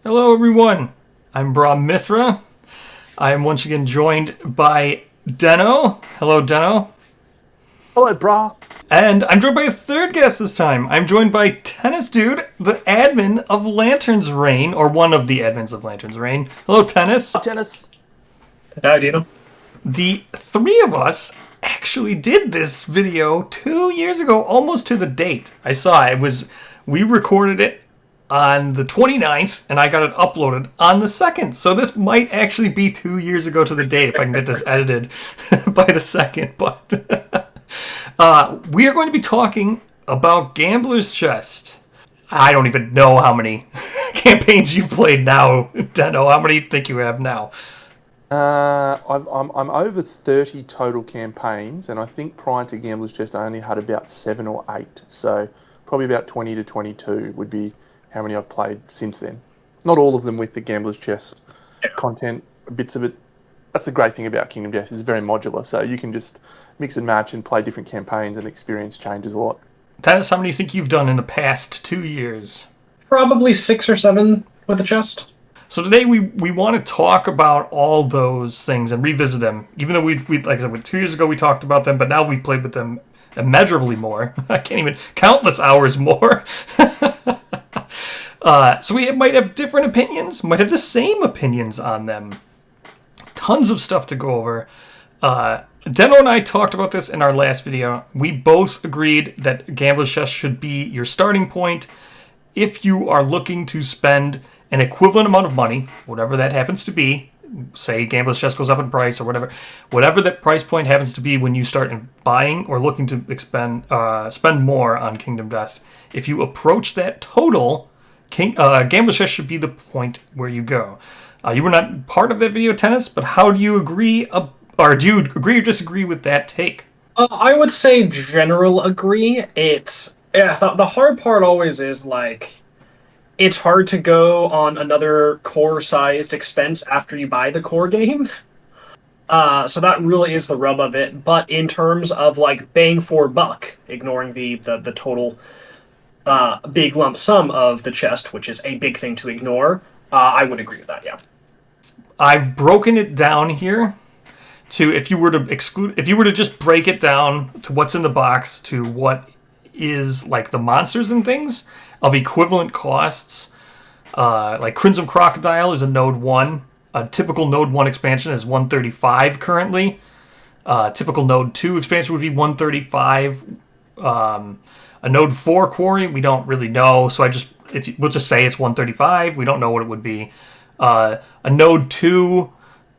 Hello, everyone. I'm Brahm Mithra. I am once again joined by Deno. Hello, Deno. Hello, brah. And I'm joined by a third guest this time. I'm joined by Tennis Dude, the admin of Lantern's Reign, or one of the admins of Lantern's Reign. Hello, Tennis. Tennis. Hi, Dino. The three of us actually did this video 2 years ago, almost to the date. I saw it. We recorded it on the 29th, and I got it uploaded on the 2nd. So this might actually be 2 years ago to the date if I can get this edited by the 2nd. But we are going to be talking about Gambler's Chest. I don't even know how many campaigns you've played now, Deno. How many do you think you have now? I'm over 30 total campaigns, and I think prior to Gambler's Chest, I only had about 7 or 8. So probably about 20 to 22 would be how many I've played since then. Not all of them with the Gambler's Chest content, bits of it. That's the great thing about Kingdom Death, it's very modular, so you can just mix and match and play different campaigns, and experience changes a lot. Tennis, how many do you think you've done in the past 2 years? Probably 6 or 7 with the chest. So today we want to talk about all those things and revisit them. Even though we like I said, 2 years ago we talked about them, but now we've played with them immeasurably more. I can't even countless hours more. So we might have different opinions, might have the same opinions on them. Tons of stuff to go over. Deno and I talked about this in our last video. We both agreed that Gambler's Chest should be your starting point if you are looking to spend an equivalent amount of money, whatever that happens to be. Say Gambler's Chest goes up in price or whatever that price point happens to be when you start buying or looking to spend more on Kingdom Death. If you approach that total, Gambler's Chest should be the point where you go. You were not part of that video, Tennis, but how do you agree, or do you agree or disagree with that take? I would say general agree. The hard part always is it's hard to go on another core-sized expense after you buy the core game. So that really is the rub of it. But in terms of bang for buck, ignoring the total big lump sum of the chest, which is a big thing to ignore, I would agree with that. Yeah. I've broken it down here to if you were to just break it down to what's in the box to what is like the monsters and things of equivalent costs. Like Crimson Crocodile is a Node 1. A typical Node 1 expansion is 135 currently. Typical Node 2 expansion would be 135. A Node 4 quarry, we don't really know, so we'll just say it's 135. We don't know what it would be. A Node 2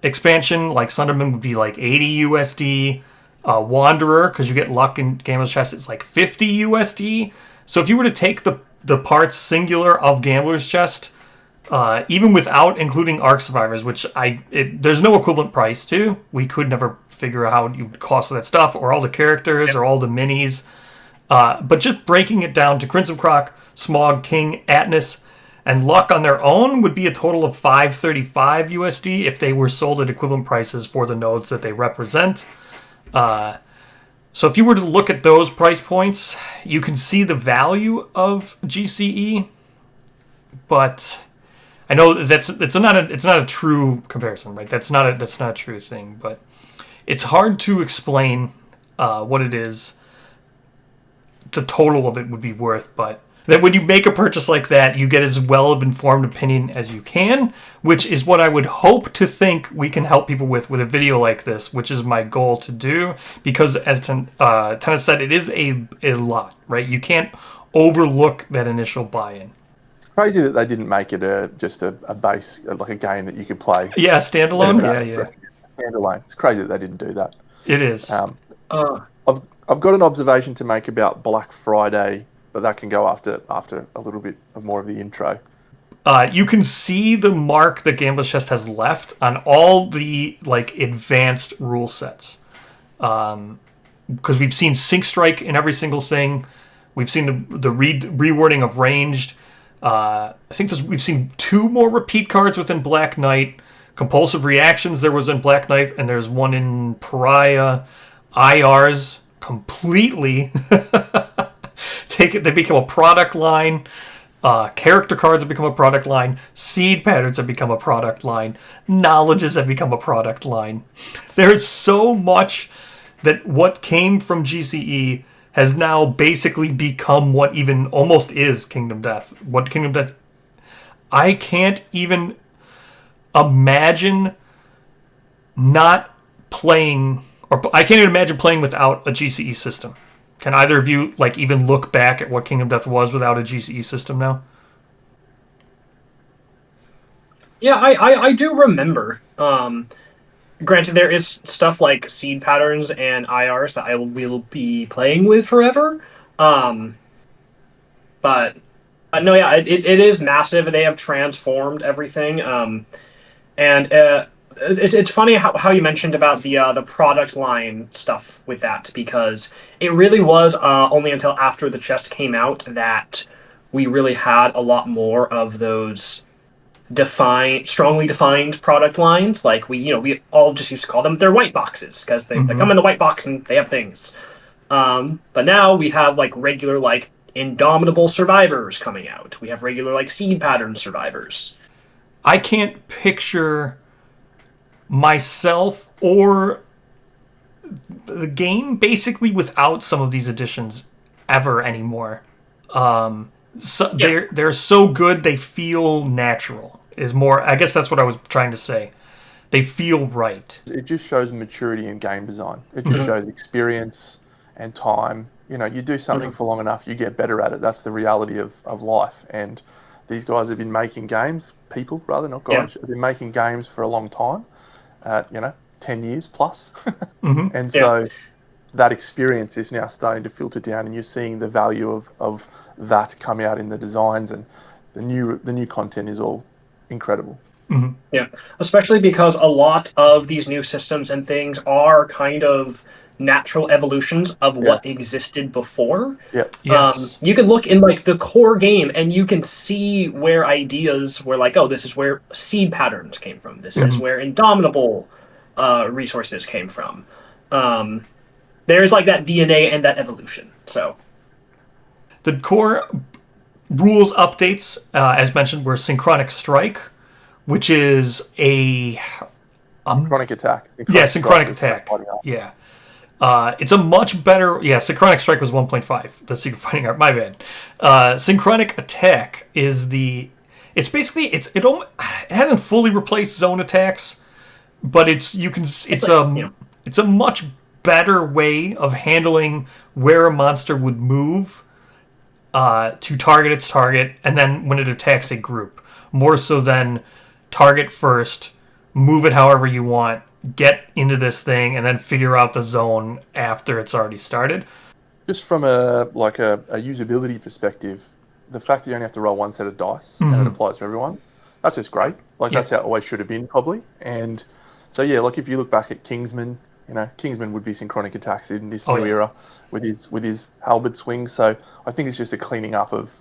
expansion like Sunderman would be like 80 USD. Wanderer, because you get luck in Gambler's Chest, it's like 50 USD. So if you were to take the parts singular of Gambler's Chest, even without including Ark Survivors, which there's no equivalent price to, we could never figure out how you would cost that stuff, or all the characters, or all the minis. But just breaking it down to Crimson Croc, Smog, King, Atlas, and Luck on their own would be a total of 535 USD if they were sold at equivalent prices for the nodes that they represent. So if you were to look at those price points, you can see the value of GCE, but I know it's not a true comparison, right? That's not a true thing, but it's hard to explain what it is the total of it would be worth, but that when you make a purchase like that, you get as well of informed opinion as you can, which is what I would hope to think we can help people with a video like this, which is my goal to do, because as Tennis said, it is a lot, right? You can't overlook that initial buy-in. It's crazy that they didn't make it just a base, like a game that you could play. Yeah, standalone? Yeah. Standalone. It's crazy that they didn't do that. It is. I've got an observation to make about Black Friday, but that can go after a little bit of more of the intro. You can see the mark that Gambler's Chest has left on all the advanced rule sets, because we've seen Sync Strike in every single thing. We've seen the rewording of ranged. I think we've seen 2 more repeat cards within Black Knight. Compulsive reactions there was in Black Knight, and there's one in Pariah. IRs completely they become a product line. Character cards have become a product line. Seed patterns have become a product line. Knowledges have become a product line. There's so much that what came from GCE has now basically become what even almost is Kingdom Death. What Kingdom Death... I can't even imagine not playing... Or I can't even imagine playing without a GCE system. Can either of you like even look back at what Kingdom Death was without a GCE system now? Yeah, I do remember. Granted, there is stuff like seed patterns and IRs that will be playing with forever. Um, but no, yeah, it is massive. They have transformed everything. And it's funny how you mentioned about the product line stuff with that, because it really was only until after the chest came out that we really had a lot more of those strongly defined product lines. Like we all just used to call them their white boxes because they come in the white box and they have things. But now we have like regular like Indomitable survivors coming out. We have regular like seed pattern survivors. I can't picture myself or the game basically without some of these additions ever anymore. So Yeah. they're so good they feel natural. Is more. I guess that's what I was trying to say. They feel right. It just shows maturity in game design. It just shows experience and time. You know, you do something for long enough, you get better at it. That's the reality of life. And these guys have been making games, people rather, not Yeah. guys, have been making games for a long time, 10 years plus. And Yeah. so that experience is now starting to filter down, and you're seeing the value of that come out in the designs, and the new content is all incredible. Yeah, especially because a lot of these new systems and things are kind of natural evolutions of Yeah, what existed before. yeah, Yes. You can look in like the core game and you can see where ideas were like, oh, this is where seed patterns came from. This is where Indomitable resources came from. Um, there's like that DNA and that evolution. So The core rules updates, as mentioned, were Synchronic Strike, which is a synchronic attack. synchronic strikes is attack. fighting art. Yeah. It's a much better... Yeah, Synchronic Strike was 1.5. The Secret Fighting Art. My bad. Synchronic Attack is the... It's basically... It hasn't fully replaced zone attacks, but it's a much better way of handling where a monster would move to target its target, and then when it attacks a group. More so than target first, move it however you want, get into this thing, and then figure out the zone after it's already started. Just from a usability perspective, the fact that you only have to roll one set of dice and it applies to everyone, that's just great. Like that's how it always should have been, probably. And so yeah, like if you look back at Kingsman, Kingsman would be synchronic attacks in this new era with his halberd swing. So I think it's just a cleaning up of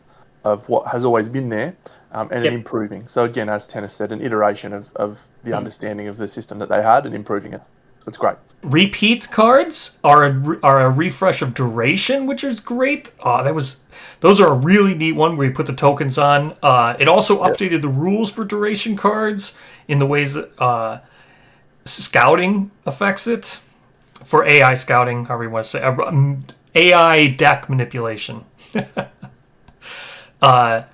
what has always been there, and an improving. So again, as Tennis said, an iteration of the understanding of the system that they had and improving it. So it's great. Repeat cards are a refresh of duration, which is great. Those are a really neat one where you put the tokens on. It also updated the rules for duration cards in the ways that scouting affects it, for AI scouting, however you want to say, AI deck manipulation.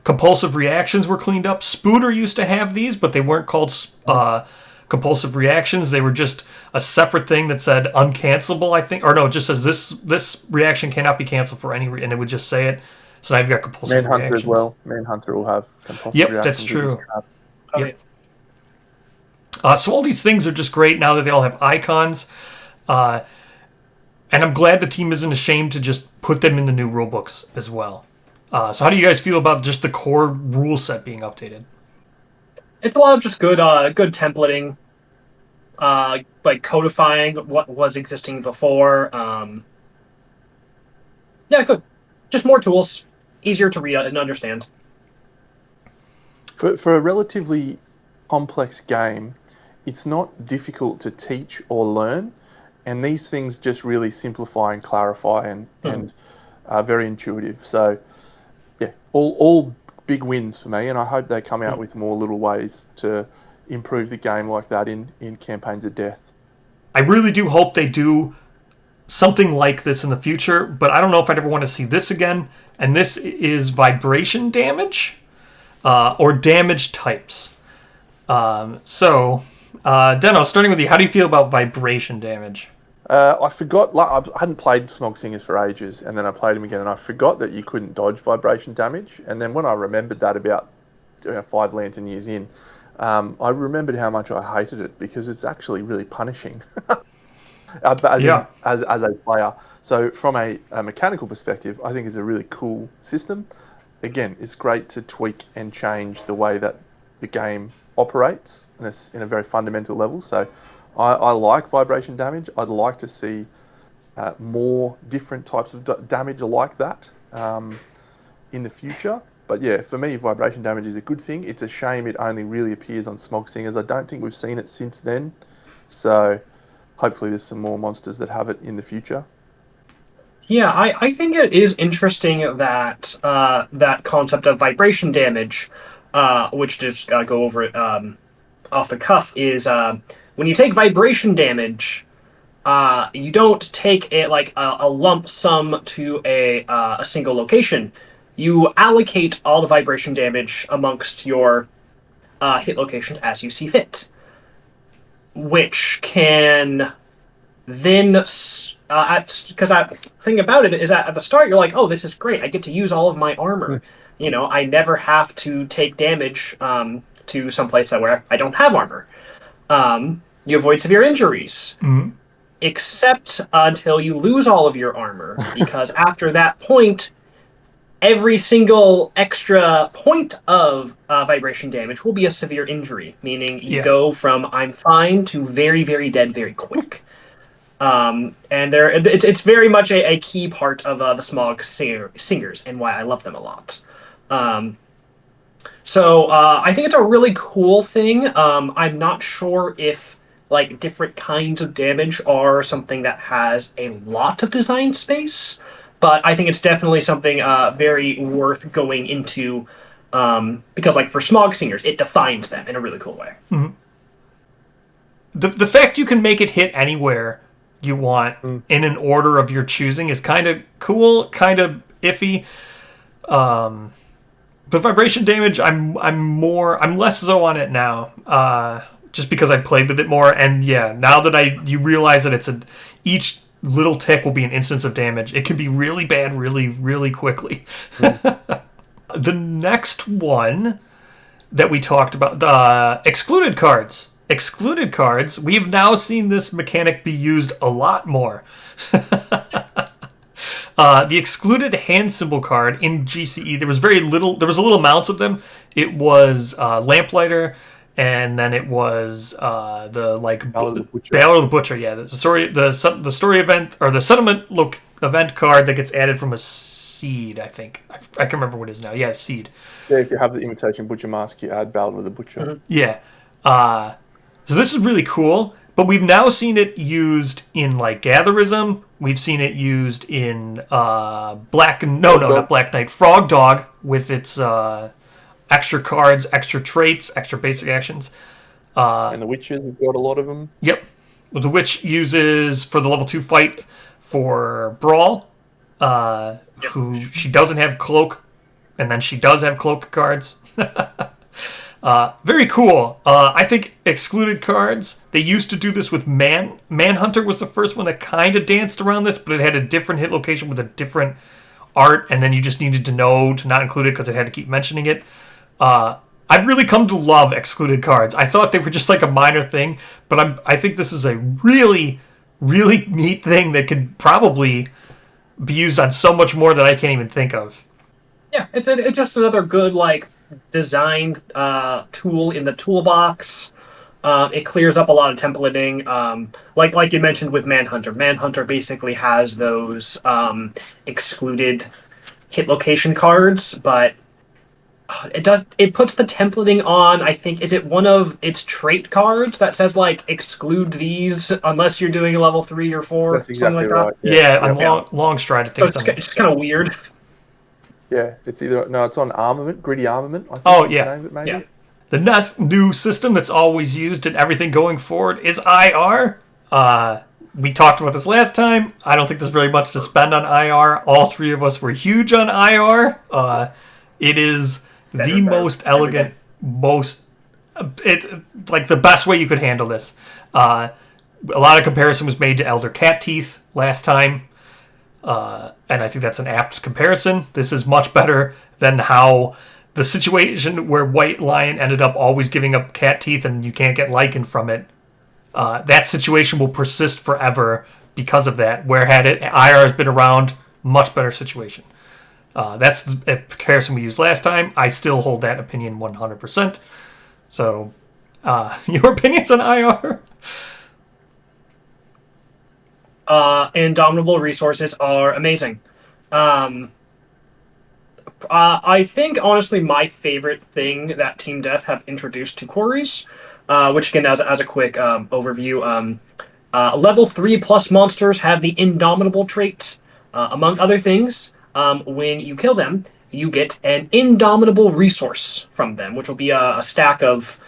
Compulsive reactions were cleaned up. Spooner used to have these, but they weren't called compulsive reactions. They were just a separate thing that said uncancelable, I think. Or no, it just says this reaction cannot be canceled for any reason, and it would just say it. So now you've got compulsive Manhunter reactions. as well. Manhunter will have compulsive Yep, reactions. that's true. okay. So all these things are just great now that they all have icons. And I'm glad the team isn't ashamed to just put them in the new rulebooks as well. So how do you guys feel about just the core rule set being updated? It's a lot of just good templating, like codifying what was existing before. Yeah, good. Just more tools, easier to read and understand. For a relatively complex game, it's not difficult to teach or learn, and these things just really simplify and clarify and are very intuitive. So, yeah, all big wins for me, and I hope they come out with more little ways to improve the game like that in campaigns of death. I really do hope they do something like this in the future, but I don't know if I'd ever want to see this again. And this is vibration damage or damage types. Deno, starting with you, how do you feel about vibration damage? I forgot, I hadn't played Smog Singers for ages, and then I played them again, and I forgot that you couldn't dodge vibration damage. And then when I remembered that about 5 Lantern years in, I remembered how much I hated it, because it's actually really punishing as a player. So from a mechanical perspective, I think it's a really cool system. Again, it's great to tweak and change the way that the game operates in a very fundamental level. So I like vibration damage. I'd like to see more different types of damage like that in the future. But yeah, for me, vibration damage is a good thing. It's a shame it only really appears on Smog Singers. I don't think we've seen it since then. So hopefully there's some more monsters that have it in the future. Yeah, I think it is interesting that that concept of vibration damage, which just go over it off the cuff, is when you take vibration damage, you don't take it like a lump sum to a single location. You allocate all the vibration damage amongst your hit locations as you see fit, which can then because the thing about it is that at the start you're like, oh, this is great, I get to use all of my armor. I never have to take damage to some place where I don't have armor. You avoid severe injuries. Mm-hmm. Except until you lose all of your armor, because after that point, every single extra point of vibration damage will be a severe injury, meaning you go from I'm fine to very, very dead very quick. And it's very much a key part of the Smog Singers, and why I love them a lot. So I think it's a really cool thing. I'm not sure if like different kinds of damage are something that has a lot of design space, but I think it's definitely something very worth going into, because like for Smog Singers, it defines them in a really cool way. Mm-hmm. The fact you can make it hit anywhere you want in an order of your choosing is kind of cool, kind of iffy. But vibration damage, I'm less so on it now. Just because I played with it more, and now that you realize that each little tick will be an instance of damage, it can be really bad really, really quickly. The next one that we talked about, excluded cards. Excluded cards, we have now seen this mechanic be used a lot more. The excluded hand symbol card in GCE, there was little amounts of them. It was Lamplighter, and then it was the Ballad of the Butcher. Yeah, the story event, or the settlement event card that gets added from a seed. I think I can remember what it is now. Yeah, seed. Yeah, if you have the Imitation Butcher mask, you add Ballad of the Butcher. Mm-hmm. Yeah. So this is really cool, but we've now seen it used in like Gatherism. We've seen it used in not Black Knight, Frog Dog, with its extra cards, extra traits, extra basic actions. And the Witches, we've got a lot of them. Yep. Well, the Witch uses for the level 2 fight for Brawl, who she doesn't have Cloak, and then she does have Cloak cards. Very cool. I think excluded cards, they used to do this with Manhunter was the first one that kind of danced around this, but it had a different hit location with a different art, and then you just needed to know to not include it because it had to keep mentioning it. I've really come to love excluded cards. I thought they were just like a minor thing, but I think this is a really, really neat thing that could probably be used on so much more that I can't even think of. Yeah, it's just another good designed tool in the toolbox. It clears up a lot of templating. Like you mentioned with Manhunter. Manhunter basically has those excluded hit location cards, but it puts the templating on, I think, is it one of its trait cards that says exclude these unless you're doing a level 3 or 4? That's exactly something like right. that. Yeah, on Long Stride. I think so it's kind of weird. Yeah, it's it's on armament, gritty armament. I think Oh, is the yeah. name of it maybe. Yeah. The next new system that's always used in everything going forward is IR. We talked about this last time. I don't think there's very much to spend on IR. All three of us were huge on IR. It is the most elegant, like the best way you could handle this. A lot of comparison was made to Elder Cat Teeth last time, and I think that's an apt comparison. This is much better than how the situation where White Lion ended up always giving up cat teeth and you can't get lichen from it. That situation will persist forever because of that. Where had it IR has been around, much better situation. That's the comparison we used last time. I still hold that opinion 100%. So, your opinions on IR? Indomitable resources are amazing. I think, honestly, my favorite thing that Team Death have introduced to quarries, which again, as a quick overview, level 3 plus monsters have the Indomitable trait. Among other things, when you kill them, you get an Indomitable resource from them, which will be a stack of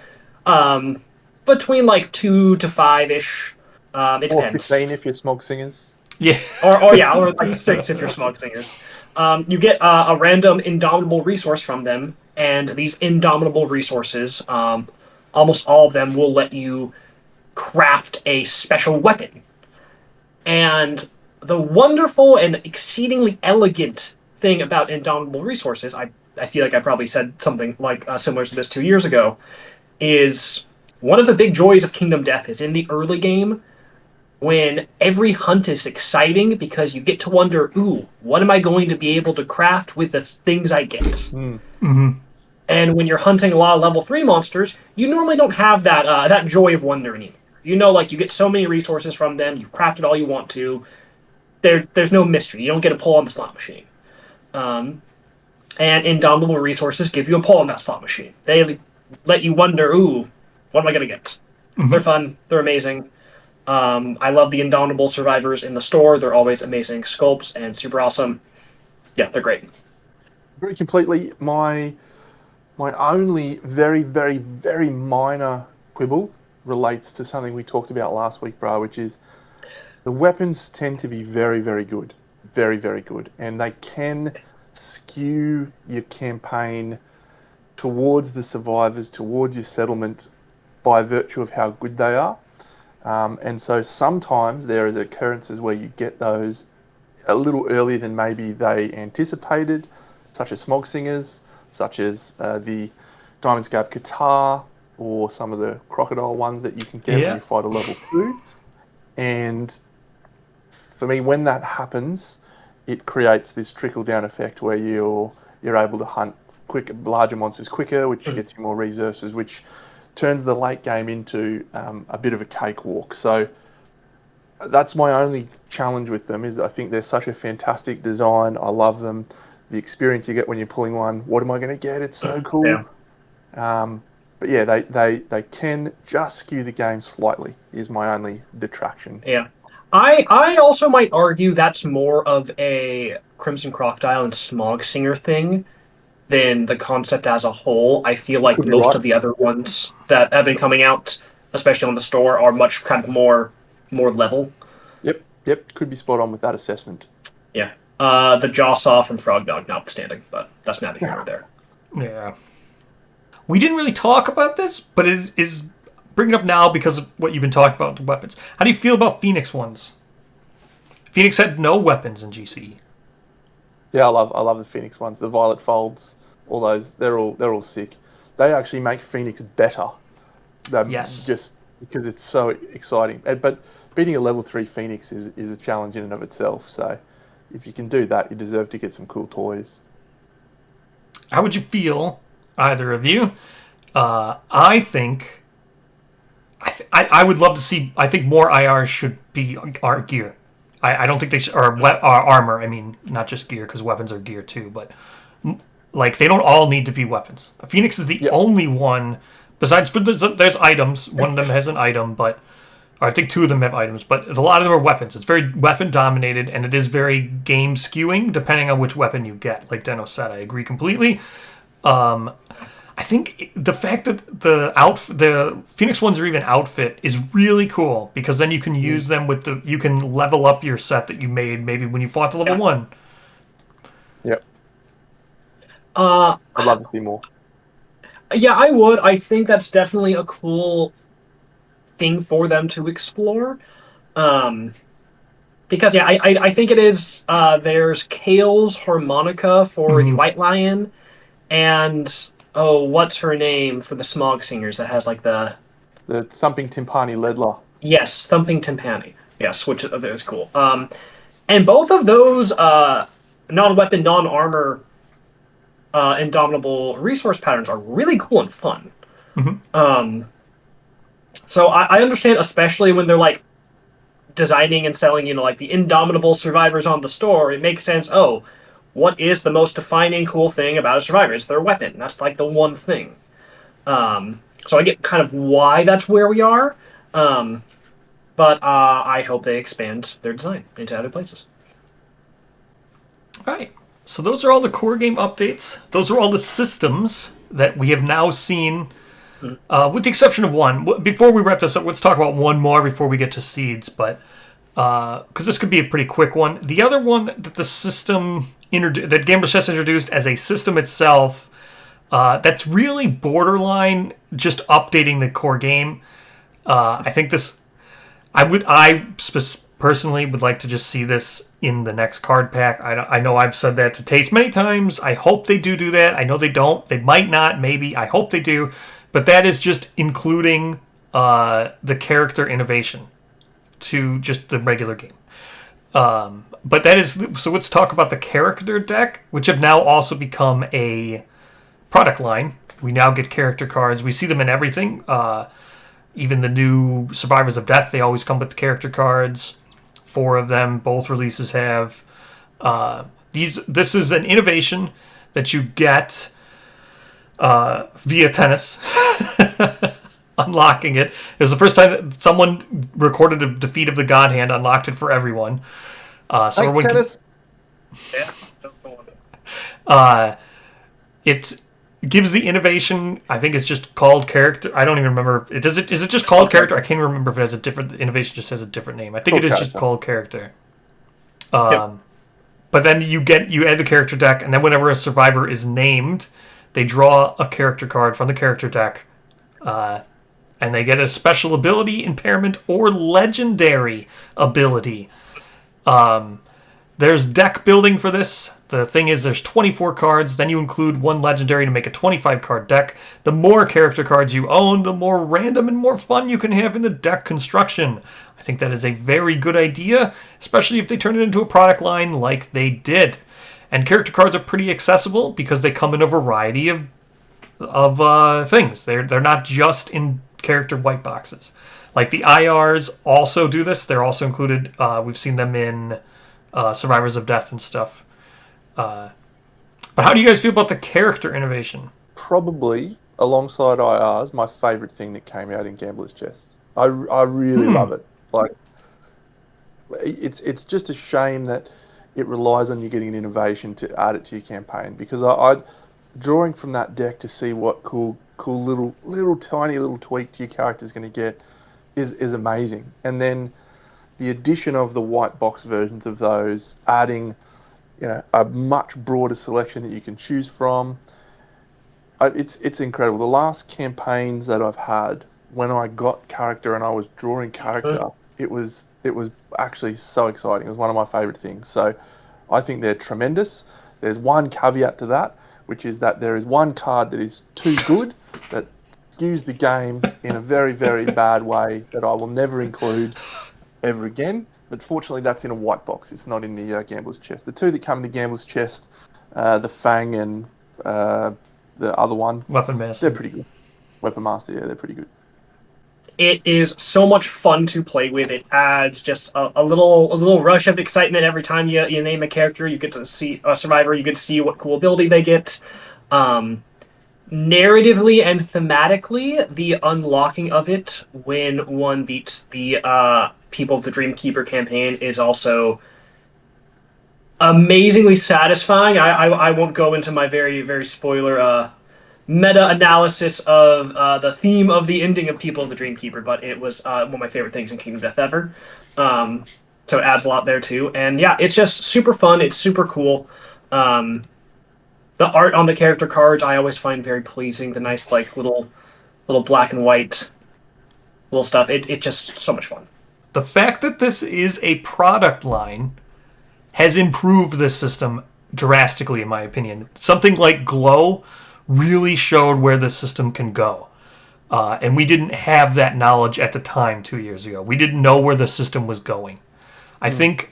between like 2 to 5-ish. It Or depends. 15 if you're Smog Singers. Yeah. Or like 6 if you're Smog Singers. You get a random Indomitable resource from them, and these Indomitable resources, almost all of them will let you craft a special weapon. And the wonderful and exceedingly elegant thing about Indomitable resources, I feel like I probably said something like similar to this 2 years ago, is one of the big joys of Kingdom Death is in the early game when every hunt is exciting because you get to wonder, ooh, what am I going to be able to craft with the things I get? Mm-hmm. And when you're hunting a lot of level 3 monsters, you normally don't have that joy of wonder anymore. You know, like, you get so many resources from them, you craft it all you want to. There's no mystery. You don't get a pull on the slot machine. And Indomitable resources give you a pull on that slot machine. They let you wonder, ooh, what am I going to get? Mm-hmm. They're fun. They're amazing. I love the Indomitable survivors in the store. They're always amazing sculpts and super awesome. Yeah, they're great. Very completely. My only very, very, very minor quibble relates to something we talked about last week, bro, which is the weapons tend to be very, very good. Very, very good. And they can skew your campaign towards the survivors, towards your settlement, by virtue of how good they are. And so sometimes there is occurrences where you get those a little earlier than maybe they anticipated, such as Smog Singers, such as the Diamond Scarab Guitar, or some of the crocodile ones that you can get when you fight a level 2. And for me, when that happens, it creates this trickle-down effect where you're able to hunt larger monsters quicker, which gets you more resources, which turns the late game into a bit of a cakewalk. So that's my only challenge with them, is I think they're such a fantastic design. I love them. The experience you get when you're pulling one, what am I going to get? It's so cool. Yeah. But yeah, they can just skew the game slightly, is my only detraction. Yeah. I also might argue that's more of a Crimson Crocodile and Smog Singer thing than the concept as a whole. I feel like most of the other ones that have been coming out, especially on the store, are much kind of more level. Yep. Could be spot on with that assessment. Yeah. The jaw saw from Frog Dog notwithstanding, but that's neither here nor there. Yeah. We didn't really talk about this, but it is bring it up now because of what you've been talking about, the weapons. How do you feel about Phoenix ones? Phoenix had no weapons in GCE. Yeah, I love the Phoenix ones. The Violet Folds, all those, they're all sick. They actually make Phoenix better. Yes. Just because it's so exciting. But beating a level 3 Phoenix is a challenge in and of itself. So if you can do that, you deserve to get some cool toys. How would you feel, either of you? I think I would love to see. I think more IRs should be our gear. I don't think they should, or armor. I mean, not just gear, because weapons are gear too. But like, they don't all need to be weapons. Phoenix is the only one. Besides, there's items. One of them has an item, but Or I think 2 of them have items, but a lot of them are weapons. It's very weapon dominated, and it is very game skewing depending on which weapon you get. Like Deno said, I agree completely. I think the fact that the Phoenix ones are even outfit is really cool because then you can use them with you can level up your set that you made maybe when you fought the level 1. Yep. I'd love to see more. Yeah, I would. I think that's definitely a cool thing for them to explore. Because I think it is. There's Kale's harmonica for the White Lion, and what's her name for the Smog Singers that has like the Thumping Timpani Ledler. Yes, Thumping Timpani. Yes, which is cool. And both of those non-weapon, non-armor, indomitable resource patterns are really cool and fun. So I understand, especially when they're like designing and selling, like the indomitable survivors on the store. It makes sense. Oh, what is the most defining cool thing about a survivor? It's their weapon. That's like the one thing. So I get kind of why that's where we are. But I hope they expand their design into other places. All right. So those are all the core game updates. Those are all the systems that we have now seen, with the exception of one. Before we wrap this up, let's talk about one more before we get to seeds. But because this could be a pretty quick one. The other one that the system that Gamblers Chest introduced as a system itself, that's really borderline just updating the core game. I think this. I personally would like to just see this in the next card pack. I know I've said that to Taste many times. I hope they do that. I know they don't. They might not. Maybe. I hope they do. But that is just including the character innovation to just the regular game. But that is... So let's talk about the character deck, which have now also become a product line. We now get character cards. We see them in everything. Even the new Survivors of Death, they always come with the character cards. 4 of them, both releases have. This is an innovation that you get via tennis. Unlocking it. It was the first time that someone recorded a defeat of the God Hand, unlocked it for everyone. So Thanks, tennis. It gives the innovation. I think it's just called character. I don't even remember. Is it just called character? I can't even remember if it has a different innovation. Just has a different name. I think it is just called character. But then you add the character deck, and then whenever a survivor is named, they draw a character card from the character deck, and they get a special ability, impairment, or legendary ability. There's deck building for this. The thing is, there's 24 cards, then you include 1 legendary to make a 25-card deck. The more character cards you own, the more random and more fun you can have in the deck construction. I think that is a very good idea, especially if they turn it into a product line like they did. And character cards are pretty accessible because they come in a variety of things. They're not just in character white boxes. Like the IRs also do this. They're also included. We've seen them in Survivors of Death and stuff. But how do you guys feel about the character innovation? Probably, alongside IRs, my favourite thing that came out in Gambler's Chest. I really love it. Like, it's just a shame that it relies on you getting an innovation to add it to your campaign, because I drawing from that deck to see what cool little tiny little tweak to your character is going to get is amazing. And then the addition of the white box versions of those, adding a much broader selection that you can choose from. It's incredible. The last campaigns that I've had, when I got character and I was drawing character, it was actually so exciting. It was one of my favourite things. So I think they're tremendous. There's one caveat to that, which is that there is one card that is too good, that skews the game in a very, very bad way, that I will never include ever again. But fortunately, that's in a white box. It's not in the Gambler's Chest. The 2 that come in the Gambler's Chest, the Fang and the other one, Weapon Master. They're pretty good. Weapon Master, yeah, they're pretty good. It is so much fun to play with. It adds just a little rush of excitement every time you name a character. You get to see a survivor. You get to see what cool ability they get. narratively and thematically, the unlocking of it when one beats the People of the Dreamkeeper campaign is also amazingly satisfying. I won't go into my very spoiler meta analysis of the theme of the ending of People of the Dreamkeeper, but it was one of my favorite things in Kingdom Death ever. Um, so it adds a lot there too, and yeah, it's just super fun. It's super cool. Um, the art on the character cards I always find very pleasing. The nice like little black and white little stuff. It just so much fun. The fact that this is a product line has improved this system drastically, in my opinion. Something like Glow really showed where the system can go. And we didn't have that knowledge at the time 2 years ago. We didn't know where the system was going. I think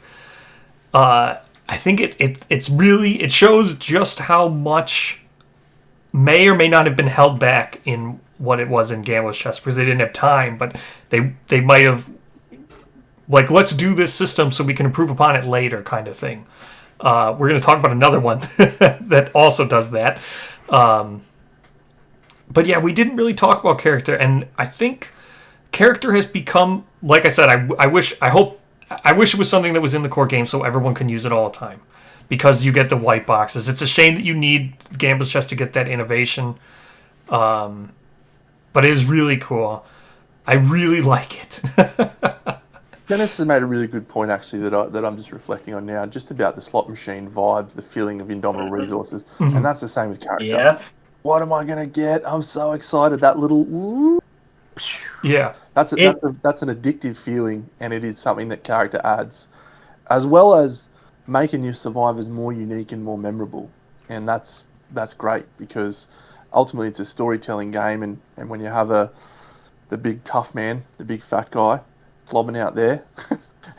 it's really it shows just how much may or may not have been held back in what it was in Gambler's Chest because they didn't have time, but they might have like let's do this system so we can improve upon it later kind of thing. We're going to talk about another one that also does that. But yeah, we didn't really talk about character, and I think character has become, like I said, I wish it was something that was in the core game so everyone can use it all the time. Because you get the white boxes. It's a shame that you need Gambler's Chest to get that innovation. But it is really cool. I really like it. Dennis has made a really good point, actually, that I'm just reflecting on now, just about the slot machine vibes, the feeling of indomitable resources, and that's the same with character. Yeah. What am I gonna get? I'm so excited. That little Yeah. that's an addictive feeling, and it is something that character adds, as well as making your survivors more unique and more memorable, and that's great because ultimately it's a storytelling game, and when you have the big tough man, the big fat guy, flobbing out there,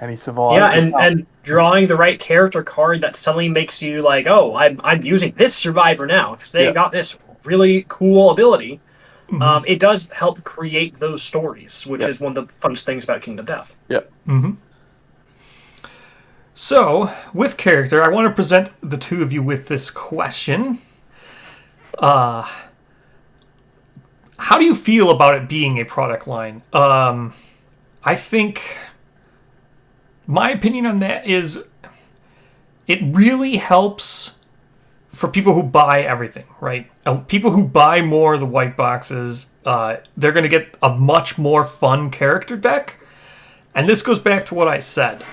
and he survives. Yeah, and drawing the right character card that suddenly makes you like, oh, I'm using this survivor now because they got this really cool ability. It does help create those stories, which is one of the funnest things about Kingdom Death. Yeah. Mm-hmm. So, with character, I want to present the two of you with this question. How do you feel about it being a product line? I think my opinion on that is it really helps for people who buy everything, right? People who buy more of the white boxes, they're going to get a much more fun character deck. And this goes back to what I said.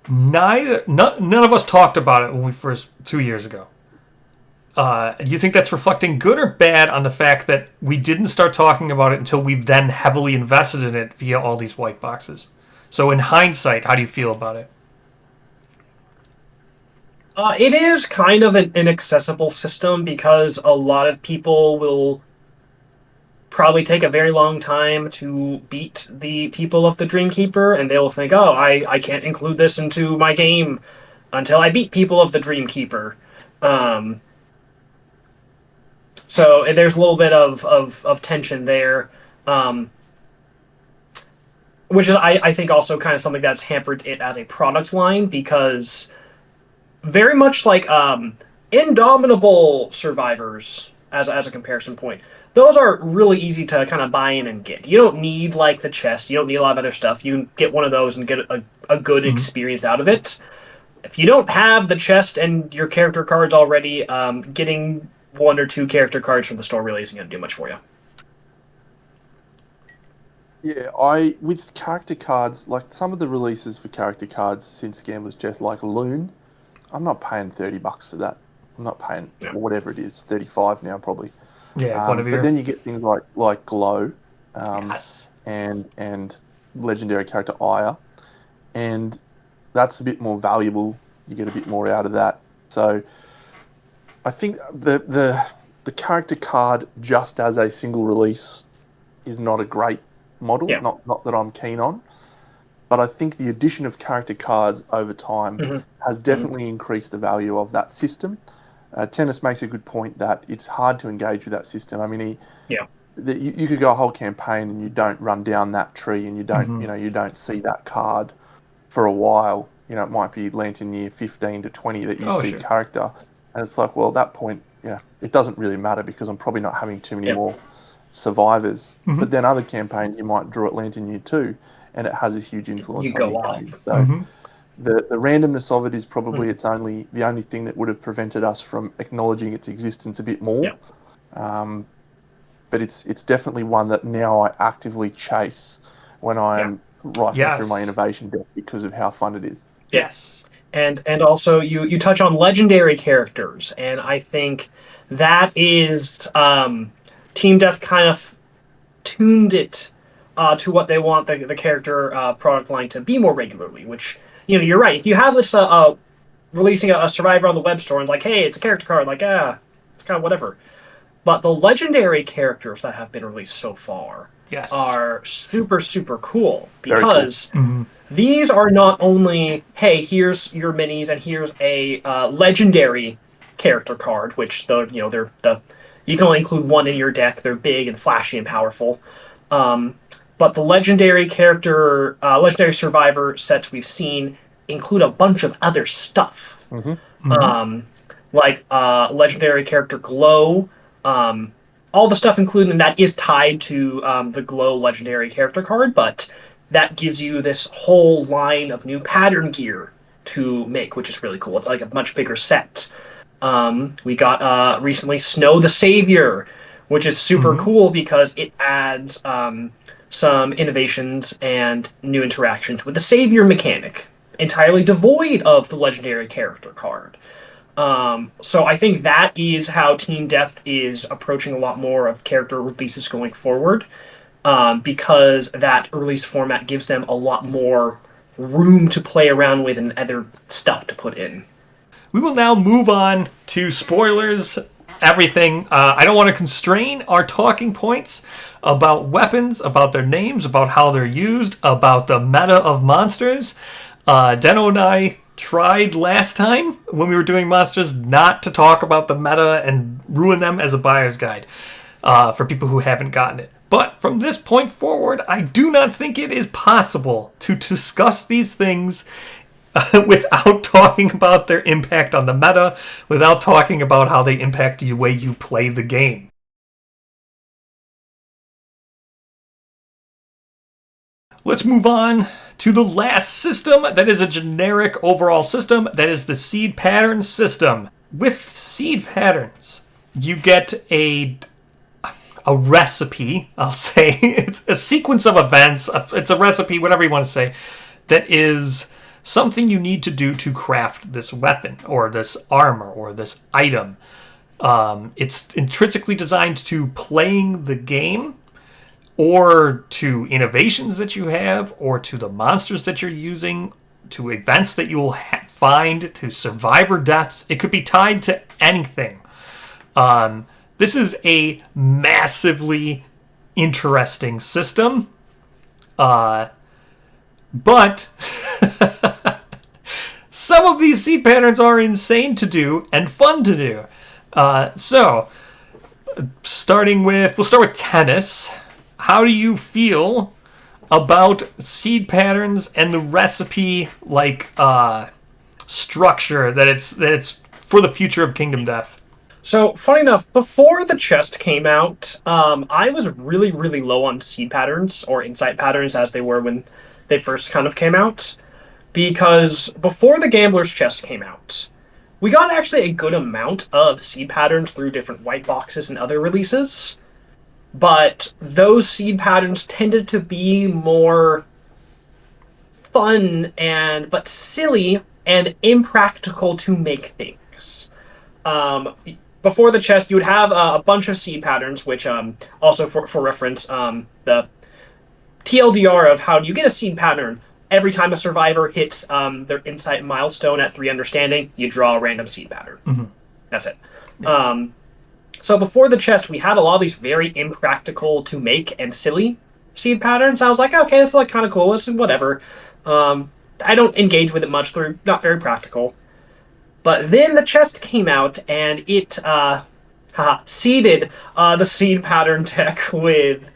None of us talked about it when we first 2 years ago. Do you think that's reflecting good or bad on the fact that we didn't start talking about it until we've then heavily invested in it via all these white boxes? So in hindsight, how do you feel about it? It is kind of an inaccessible system because a lot of people will probably take a very long time to beat the People of the Dreamkeeper, and they'll think, oh, I can't include this into my game until I beat People of the Dreamkeeper. So there's a little bit of tension there, which is, I think, also kind of something that's hampered it as a product line because very much like Indomitable survivors as a comparison point. Those are really easy to kind of buy in and get. You don't need like the chest. You don't need a lot of other stuff. You can get one of those and get a good experience out of it. If you don't have the chest and your character cards already, getting one or two character cards from the store really isn't going to do much for you. Yeah, with character cards, like some of the releases for character cards since Gambler's Chest, like Loon, I'm not paying $30 for that. I'm not paying whatever it is, 35 now probably. Yeah, but then you get things like Glow, yes. and legendary character Aya, and that's a bit more valuable. You get a bit more out of that. So I think the character card just as a single release is not a great model. Yeah. Not that I'm keen on, but I think the addition of character cards over time has definitely increased the value of that system. Tennis makes a good point that it's hard to engage with that system. I mean, you could go a whole campaign and you don't run down that tree and you don't, you don't see that card for a while. You know, it might be Lantern year 15 to 20 that you see character, and it's like, well, at that point, it doesn't really matter because I'm probably not having too many more survivors. Mm-hmm. But then other campaigns, you might draw Atlantean Year 2, and it has a huge influence on your game. So Mm-hmm. the randomness of it is probably the only thing that would have prevented us from acknowledging its existence a bit more. But it's definitely one that now I actively chase when I'm rifling through my innovation deck because of how fun it is. Yes. And also you touch on legendary characters, and I think that is Team Death kind of tuned it to what they want the character product line to be more regularly. Which, you're right. If you have this releasing a survivor on the web store and like, hey, it's a character card, like it's kind of whatever. But the legendary characters that have been released so far are super, super cool because these are not only, hey, here's your minis and here's a legendary character card, which they're you can only include one in your deck. They're big and flashy and powerful. But the legendary character, legendary survivor sets we've seen include a bunch of other stuff. Like legendary character Glow, all the stuff included in that is tied to the Glow legendary character card, but that gives you this whole line of new pattern gear to make, which is really cool. It's like a much bigger set. We got recently Snow the Savior, which is super cool because it adds some innovations and new interactions with the Savior mechanic, entirely devoid of the legendary character card. So I think that is how Team Death is approaching a lot more of character releases going forward, because that release format gives them a lot more room to play around with and other stuff to put in. We will now move on to spoilers, everything. I don't want to constrain our talking points about weapons, about their names, about how they're used, about the meta of monsters. Deno and I tried last time when we were doing monsters not to talk about the meta and ruin them as a buyer's guide for people who haven't gotten it. But from this point forward, I do not think it is possible to discuss these things without talking about their impact on the meta, without talking about how they impact the way you play the game. Let's move on to the last system that is a generic overall system, that is the seed pattern system. With seed patterns, you get a recipe, I'll say. It's a sequence of events, it's a recipe, whatever you want to say, that is something you need to do to craft this weapon, or this armor, or this item. It's intrinsically designed to playing the game, or to innovations that you have, or to the monsters that you're using, to events that you will find, to survivor deaths. It could be tied to anything. This is a massively interesting system. But some of these seed patterns are insane to do and fun to do. We'll start with tennis. How do you feel about seed patterns and the recipe structure that it's for the future of Kingdom Death? So, funny enough, before the chest came out, I was really, really low on seed patterns, or insight patterns as they were when they first kind of came out. Because before the Gambler's Chest came out, we got actually a good amount of seed patterns through different white boxes and other releases. But those seed patterns tended to be more fun but silly and impractical to make things. Before the chest, you would have a bunch of seed patterns, which also for reference, the TLDR of how do you get a seed pattern. Every time a survivor hits their insight milestone at 3 understanding, you draw a random seed pattern. That's it. Yeah. So before the chest, we had a lot of these very impractical to make and silly seed patterns. I was like, okay, this is kind of cool. This is whatever. I don't engage with it much. They're not very practical. But then the chest came out, and it seeded the seed pattern deck with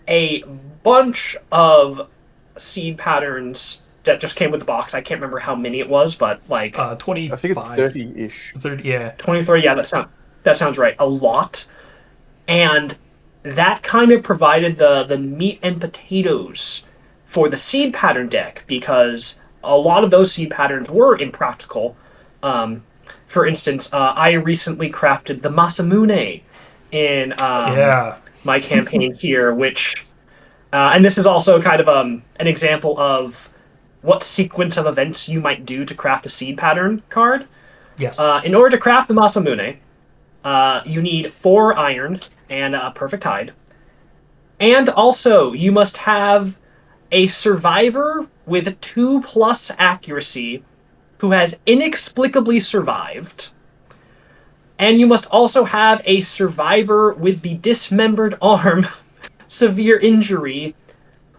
a bunch of seed patterns that just came with the box. I can't remember how many it was, but 25. I think it's 30-ish. 30, yeah. 23, yeah, that's not. That sounds right. A lot. And that kind of provided the meat and potatoes for the seed pattern deck, because a lot of those seed patterns were impractical. Um, for instance, I recently crafted the Masamune in Yeah. my campaign here, which, and this is also kind of an example of what sequence of events you might do to craft a seed pattern card. Yes. In order to craft the Masamune, you need 4 iron and a perfect hide. And also, you must have a survivor with 2+ accuracy who has inexplicably survived. And you must also have a survivor with the dismembered arm, severe injury,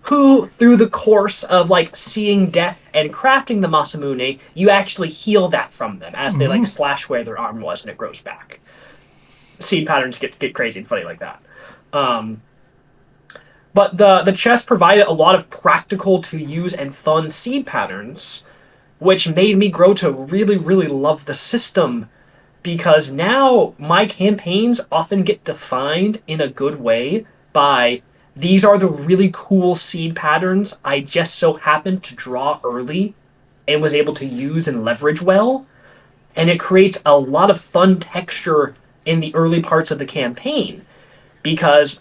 who, through the course of like seeing death and crafting the Masamune, you actually heal that from them as they like slash where their arm was and it grows back. Seed patterns get crazy and funny like that. But the chest provided a lot of practical to use and fun seed patterns, which made me grow to really, really love the system, because now my campaigns often get defined in a good way by these are the really cool seed patterns I just so happened to draw early and was able to use and leverage well. And it creates a lot of fun texture in the early parts of the campaign, because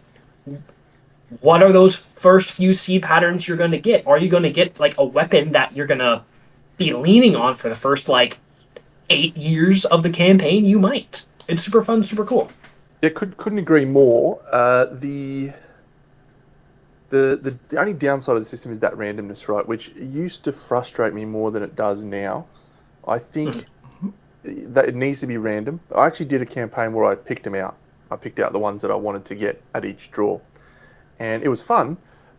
what are those first few seed patterns you're going to get? Are you going to get like a weapon that you're going to be leaning on for the first like 8 years of the campaign? You might. It's super fun, super cool. Yeah, couldn't agree more. The only downside of the system is that randomness, right? Which used to frustrate me more than it does now. I think that it needs to be random. I actually did a campaign where I picked them out. I picked out the ones that I wanted to get at each draw, and it was fun.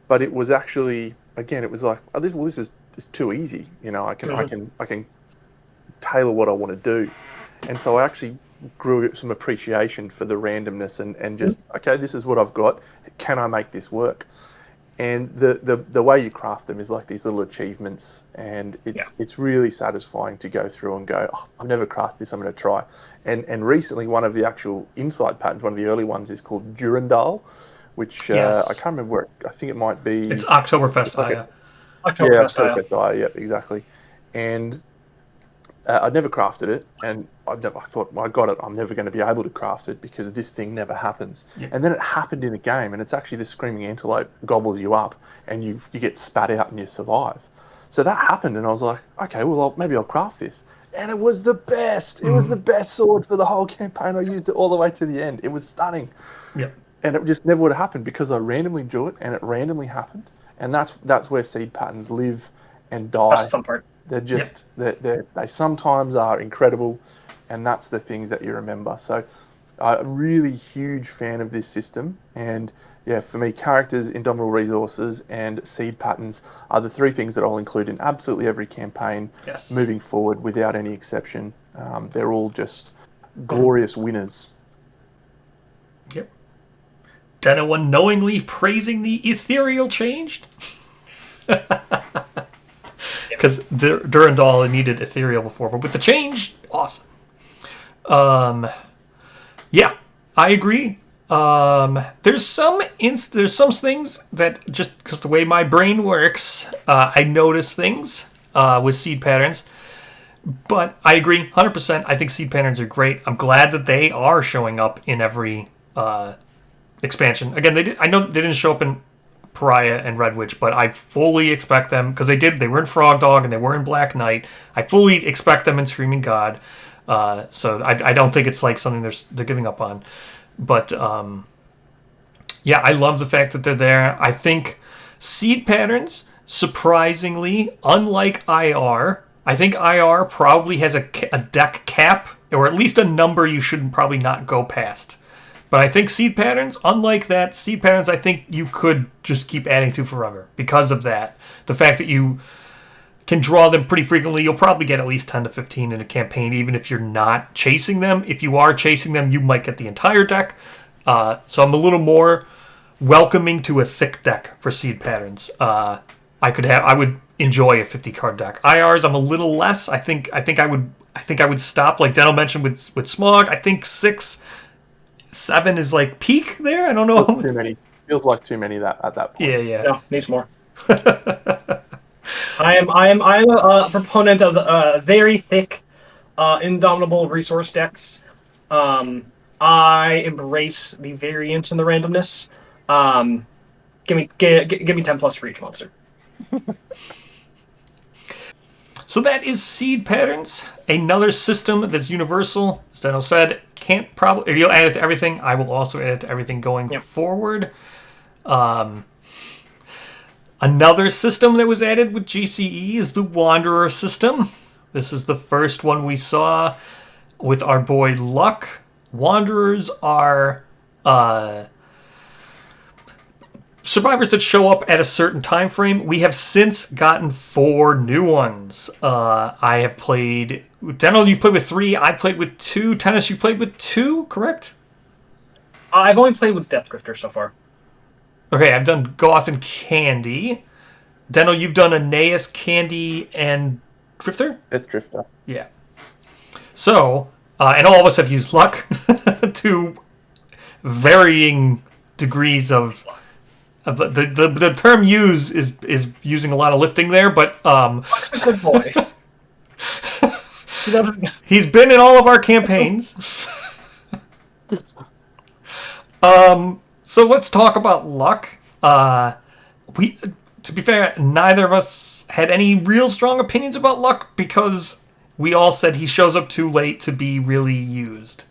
But it was actually, again, it was like, oh, this is too easy. You know, I can tailor what I want to do, and so I actually grew some appreciation for the randomness and just okay, this is what I've got. Can I make this work? And the way you craft them is like these little achievements, and it's really satisfying to go through and go, oh, I've never crafted this, I'm going to try. And recently, one of the actual inside patterns, one of the early ones, is called Durandal, which I can't remember where. I think it might be. It's Oktoberfest. Oktoberfest. Yeah, exactly. And I'd never crafted it, and I thought, well, I got it. I'm never going to be able to craft it because this thing never happens. Yeah. And then it happened in a game, and it's actually this screaming antelope gobbles you up, and you get spat out and you survive. So that happened, and I was like, okay, well, maybe I'll craft this. And it was the best. It was the best sword for the whole campaign. I used it all the way to the end. It was stunning. Yeah. And it just never would have happened because I randomly drew it, and it randomly happened. And that's where seed patterns live and die. That's the fun part. They're just they sometimes are incredible, and that's the things that you remember. So, I'm a really huge fan of this system, and yeah, for me, characters, indomitable resources, and seed patterns are the 3 things that I'll include in absolutely every campaign moving forward, without any exception. They're all just glorious winners. Yep. Deno unknowingly praising the ethereal changed. Because Durandal needed ethereal before, but with the change, awesome. Yeah, I agree. There's some things that just because the way my brain works, I notice things with seed patterns. But I agree, 100%. I think seed patterns are great. I'm glad that they are showing up in every expansion. Again, I know they didn't show up in Pariah and Red Witch, but I fully expect them, because they were in Frog Dog and they were in Black Knight. I fully expect them in Screaming God, so I don't think it's like something they're giving up on. But yeah, I love the fact that they're there. I think seed patterns, surprisingly, unlike IR, I think IR probably has a deck cap, or at least a number you should probably not go past. But I think seed patterns, unlike that, seed patterns I think you could just keep adding to forever because of that. The fact that you can draw them pretty frequently, you'll probably get at least 10 to 15 in a campaign, even if you're not chasing them. If you are chasing them, you might get the entire deck. So I'm a little more welcoming to a thick deck for seed patterns. I enjoy a 50 card deck. IRs, I'm a little less. I think I would stop, like Deno mentioned with Smog. I think 6, 7 is like peak there. I don't know. Too many. Feels like too many at that point. Yeah. No, needs more. I'm a proponent of very thick, indomitable resource decks. I embrace the variance and the randomness. Give me 10 plus for each monster. So that is Seed Patterns, another system that's universal. As Deno said, can't probably, if you'll add it to everything, I will also add it to everything going forward. Another system that was added with GCE is the Wanderer system. This is the first one we saw with our boy Luck. Wanderers are survivors that show up at a certain time frame. We have since gotten 4 new ones. I have played... Deno, you've played with 3. I've played with 2. Tennis, you've played with 2, correct? I've only played with Death Grifter so far. Okay, I've done Goth and Candy. Deno, you've done Aeneas, Candy, and Drifter? Death Drifter. Yeah. So, and all of us have used Luck to varying degrees of... The term use is using a lot of lifting there, but Luck's a good boy. He's been in all of our campaigns. So let's talk about Luck. To be fair, neither of us had any real strong opinions about Luck because we all said he shows up too late to be really used.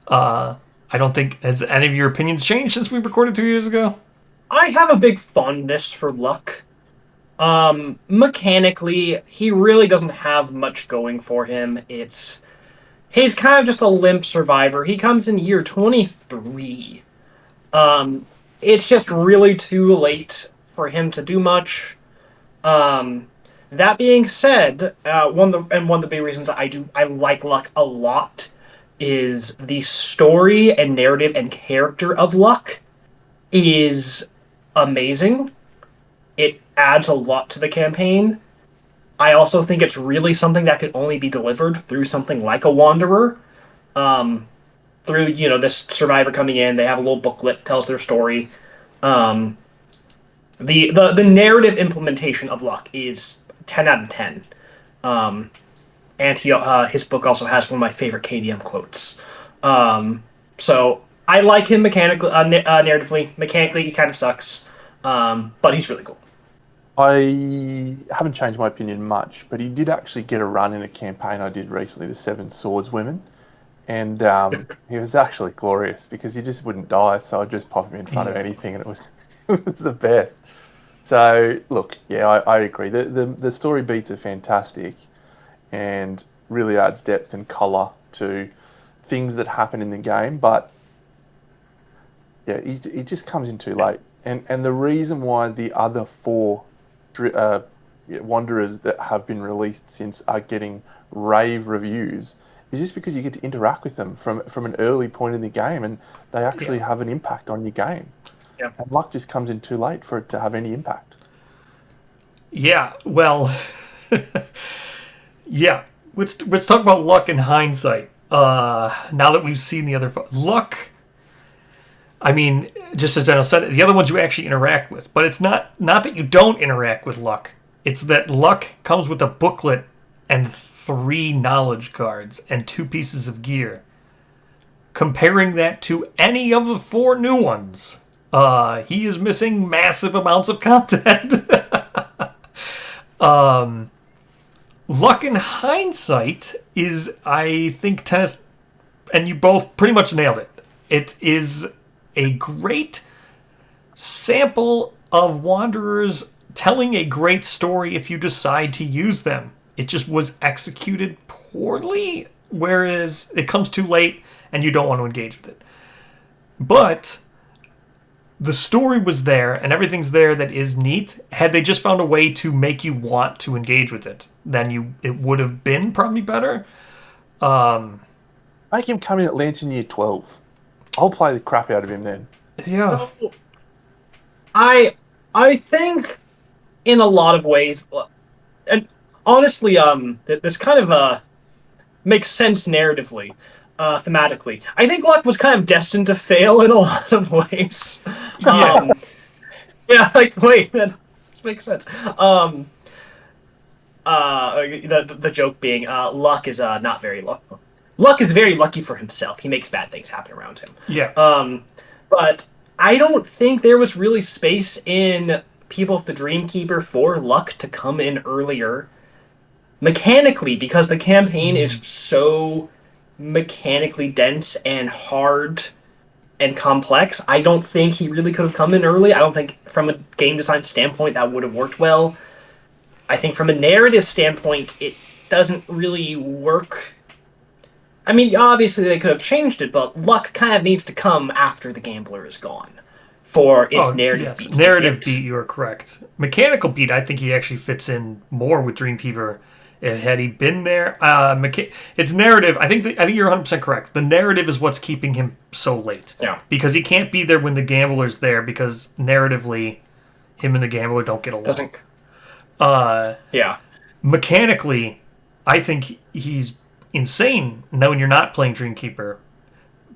I don't think, has any of your opinions changed since we recorded 2 years ago? I have a big fondness for Luck. Mechanically, he really doesn't have much going for him. He's kind of just a limp survivor. He comes in year 23. It's just really too late for him to do much. That being said, one of the big reasons I like Luck a lot is the story and narrative and character of Luck is amazing. It adds a lot to the campaign. I also think it's really something that could only be delivered through something like a Wanderer. Through, this survivor coming in, they have a little booklet, tells their story. The narrative implementation of Luck is 10 out of 10. And his book also has one of my favorite KDM quotes. So I like him mechanically, narratively. Mechanically, he kind of sucks, but he's really cool. I haven't changed my opinion much, but he did actually get a run in a campaign I did recently, the 7 Swords Women. And he was actually glorious because he just wouldn't die, so I'd just pop him in front of anything, and it was the best. So, look, yeah, I agree. The story beats are fantastic and really adds depth and colour to things that happen in the game, but yeah, he just comes in too late. And the reason why the other 4 Wanderers that have been released since are getting rave reviews is just because you get to interact with them from an early point in the game, and they actually have an impact on your game. Yeah. And Luck just comes in too late for it to have any impact. Yeah, well, yeah. Let's talk about Luck in hindsight. Now that we've seen the other Luck, I mean, just as Deno said, the other ones you actually interact with, but it's not that you don't interact with Luck. It's that Luck comes with a booklet and 3 knowledge cards and 2 pieces of gear. Comparing that to any of the 4 new ones, he is missing massive amounts of content. Luck in hindsight is, I think, Tennis, and you both pretty much nailed it. It is a great sample of Wanderers telling a great story if you decide to use them. It just was executed poorly, whereas it comes too late and you don't want to engage with it. But the story was there and everything's there that is neat. Had they just found a way to make you want to engage with it, then it would have been probably better. Make him come in at Lantern Year 12. I'll play the crap out of him then. Yeah. I think in a lot of ways, and honestly, this kind of makes sense narratively, thematically. I think Luck was kind of destined to fail in a lot of ways. Yeah. Yeah, like wait, that makes sense. The joke being, Luck is not very lucky. Luck is very lucky for himself. He makes bad things happen around him. Yeah. But I don't think there was really space in People of the Dreamkeeper for Luck to come in earlier mechanically because the campaign is so mechanically dense and hard and complex. I don't think he really could have come in early. I don't think from a game design standpoint that would have worked well. I think from a narrative standpoint, it doesn't really work. I mean, obviously they could have changed it, but Luck kind of needs to come after the gambler is gone for its narrative beats. Narrative beat, you are correct. Mechanical beat, I think he actually fits in more with Dreamkeeper. Had he been there, it's narrative. I think you're 100% correct. The narrative is what's keeping him so late. Yeah, because he can't be there when the gambler's there because narratively, him and the gambler don't get along. Doesn't. Yeah. Mechanically, I think he's insane when you're not playing Dreamkeeper.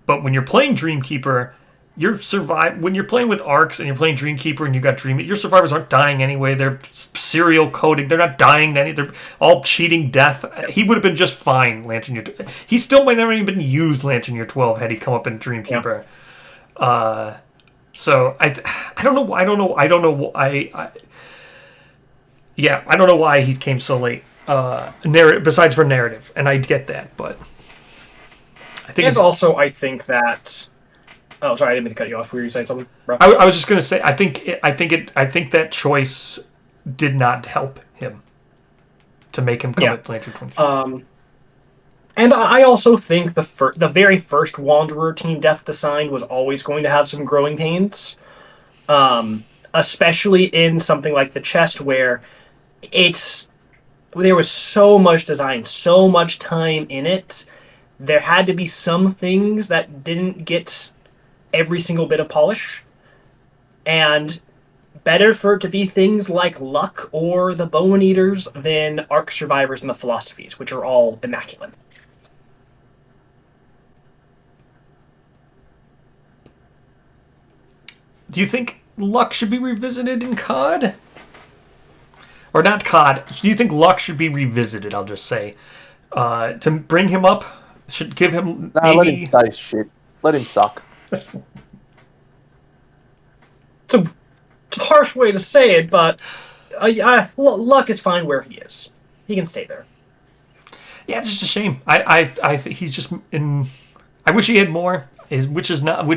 But when you're playing Dreamkeeper, when you're playing with arcs and you're playing Dreamkeeper and you got your survivors aren't dying anyway. They're serial coding. They're not dying. They're all cheating death. He would have been just fine, Lantern Year. He still might never even use Lantern Year 12 had he come up in Dreamkeeper. Yeah. So I don't know. I don't know. I don't know why he came so late. Besides for narrative, and I get that, but I think. And also, I think that. Oh, sorry, I didn't mean to cut you off. Were you saying something, bro? I was just gonna say, I think that choice did not help him to make him come at Lantern 25. And I also think the very first Wanderer team death design was always going to have some growing pains, especially in something like the chest where there was so much design, so much time in it. There had to be some things that didn't get every single bit of polish, and better for it to be things like Luck or the Bone Eaters than Arc Survivors and the Philosophies, which are all immaculate. Do you think Luck should be revisited in COD? Or not COD. Do you think Luck should be revisited, I'll just say? To bring him up? Should give him maybe... let him say shit. Let him suck. It's a harsh way to say it, but Luck is fine where he is. He can stay there. Yeah, it's just a shame. I think he's just in... I wish he had more. Which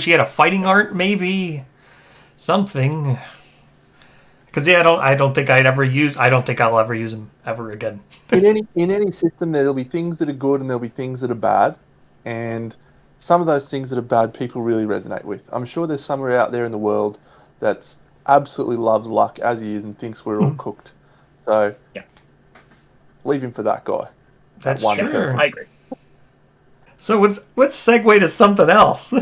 he had a fighting art, maybe... something, because I don't think I'll ever use him ever again. in any system, there'll be things that are good and there'll be things that are bad, and some of those things that are bad, people really resonate with. I'm sure there's somewhere out there in the world that absolutely loves Luck as he is and thinks we're all cooked. So, yeah, leave him for that guy. That's one true. I agree. So let's segue to something else.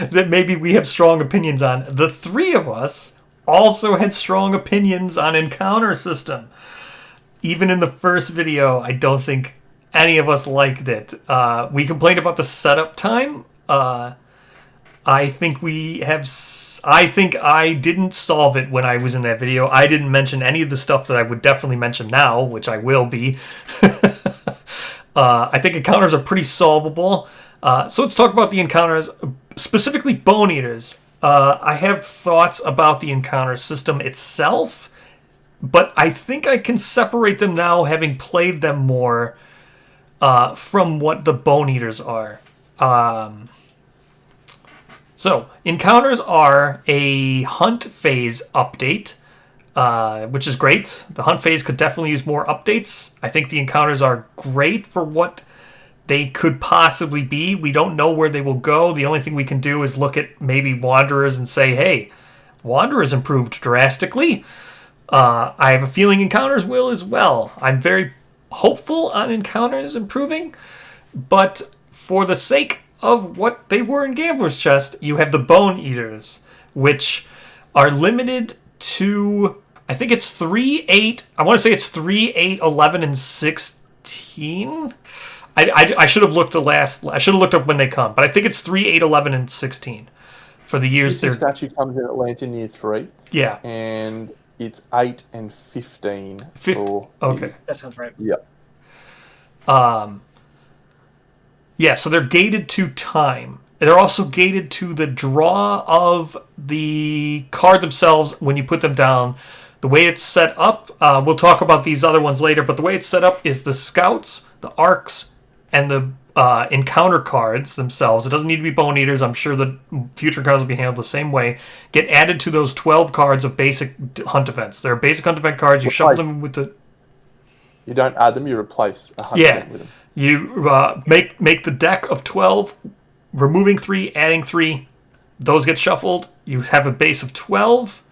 That maybe we have strong opinions on. The three of us also had strong opinions on Encounter System. Even in the first video, I don't think any of us liked it. We complained about the setup time. I think I didn't solve it when I was in that video. I didn't mention any of the stuff that I would definitely mention now, which I will be. I think encounters are pretty solvable. So let's talk about the encounters, specifically Bone Eaters. I have thoughts about the encounter system itself, but I think I can separate them now, having played them more, from what the Bone Eaters are. So, encounters are a hunt phase update, which is great. The hunt phase could definitely use more updates. I think the encounters are great for what they could possibly be. We don't know where they will go. The only thing we can do is look at maybe Wanderers and say, hey, Wanderers improved drastically. I have a feeling Encounters will as well. I'm very hopeful on Encounters improving, but for the sake of what they were in Gambler's Chest, you have the Bone Eaters, which are limited to, I think it's 3, 8. I want to say it's 3, 8, 11, and 16. I should have looked I should have looked up when they come, but I think it's 3, 8, 11, and 16 for the years This they're. actually comes in at Lantern Year 3. Yeah. And it's 8 and 15 for... Okay. That sounds right. Yeah. Yeah, so they're gated to time. They're also gated to the draw of the card themselves when you put them down. The way it's set up, we'll talk about these other ones later, but the way it's set up is the scouts, the arcs, and the encounter cards themselves. It doesn't need to be Bone Eaters. I'm sure the future cards will be handled the same way. Get added to those 12 cards of basic hunt events. They're basic hunt event cards. You shuffle them with the... You don't add them, you replace a hunt event with them. You make the deck of 12, removing 3, adding 3. Those get shuffled. You have a base of 12.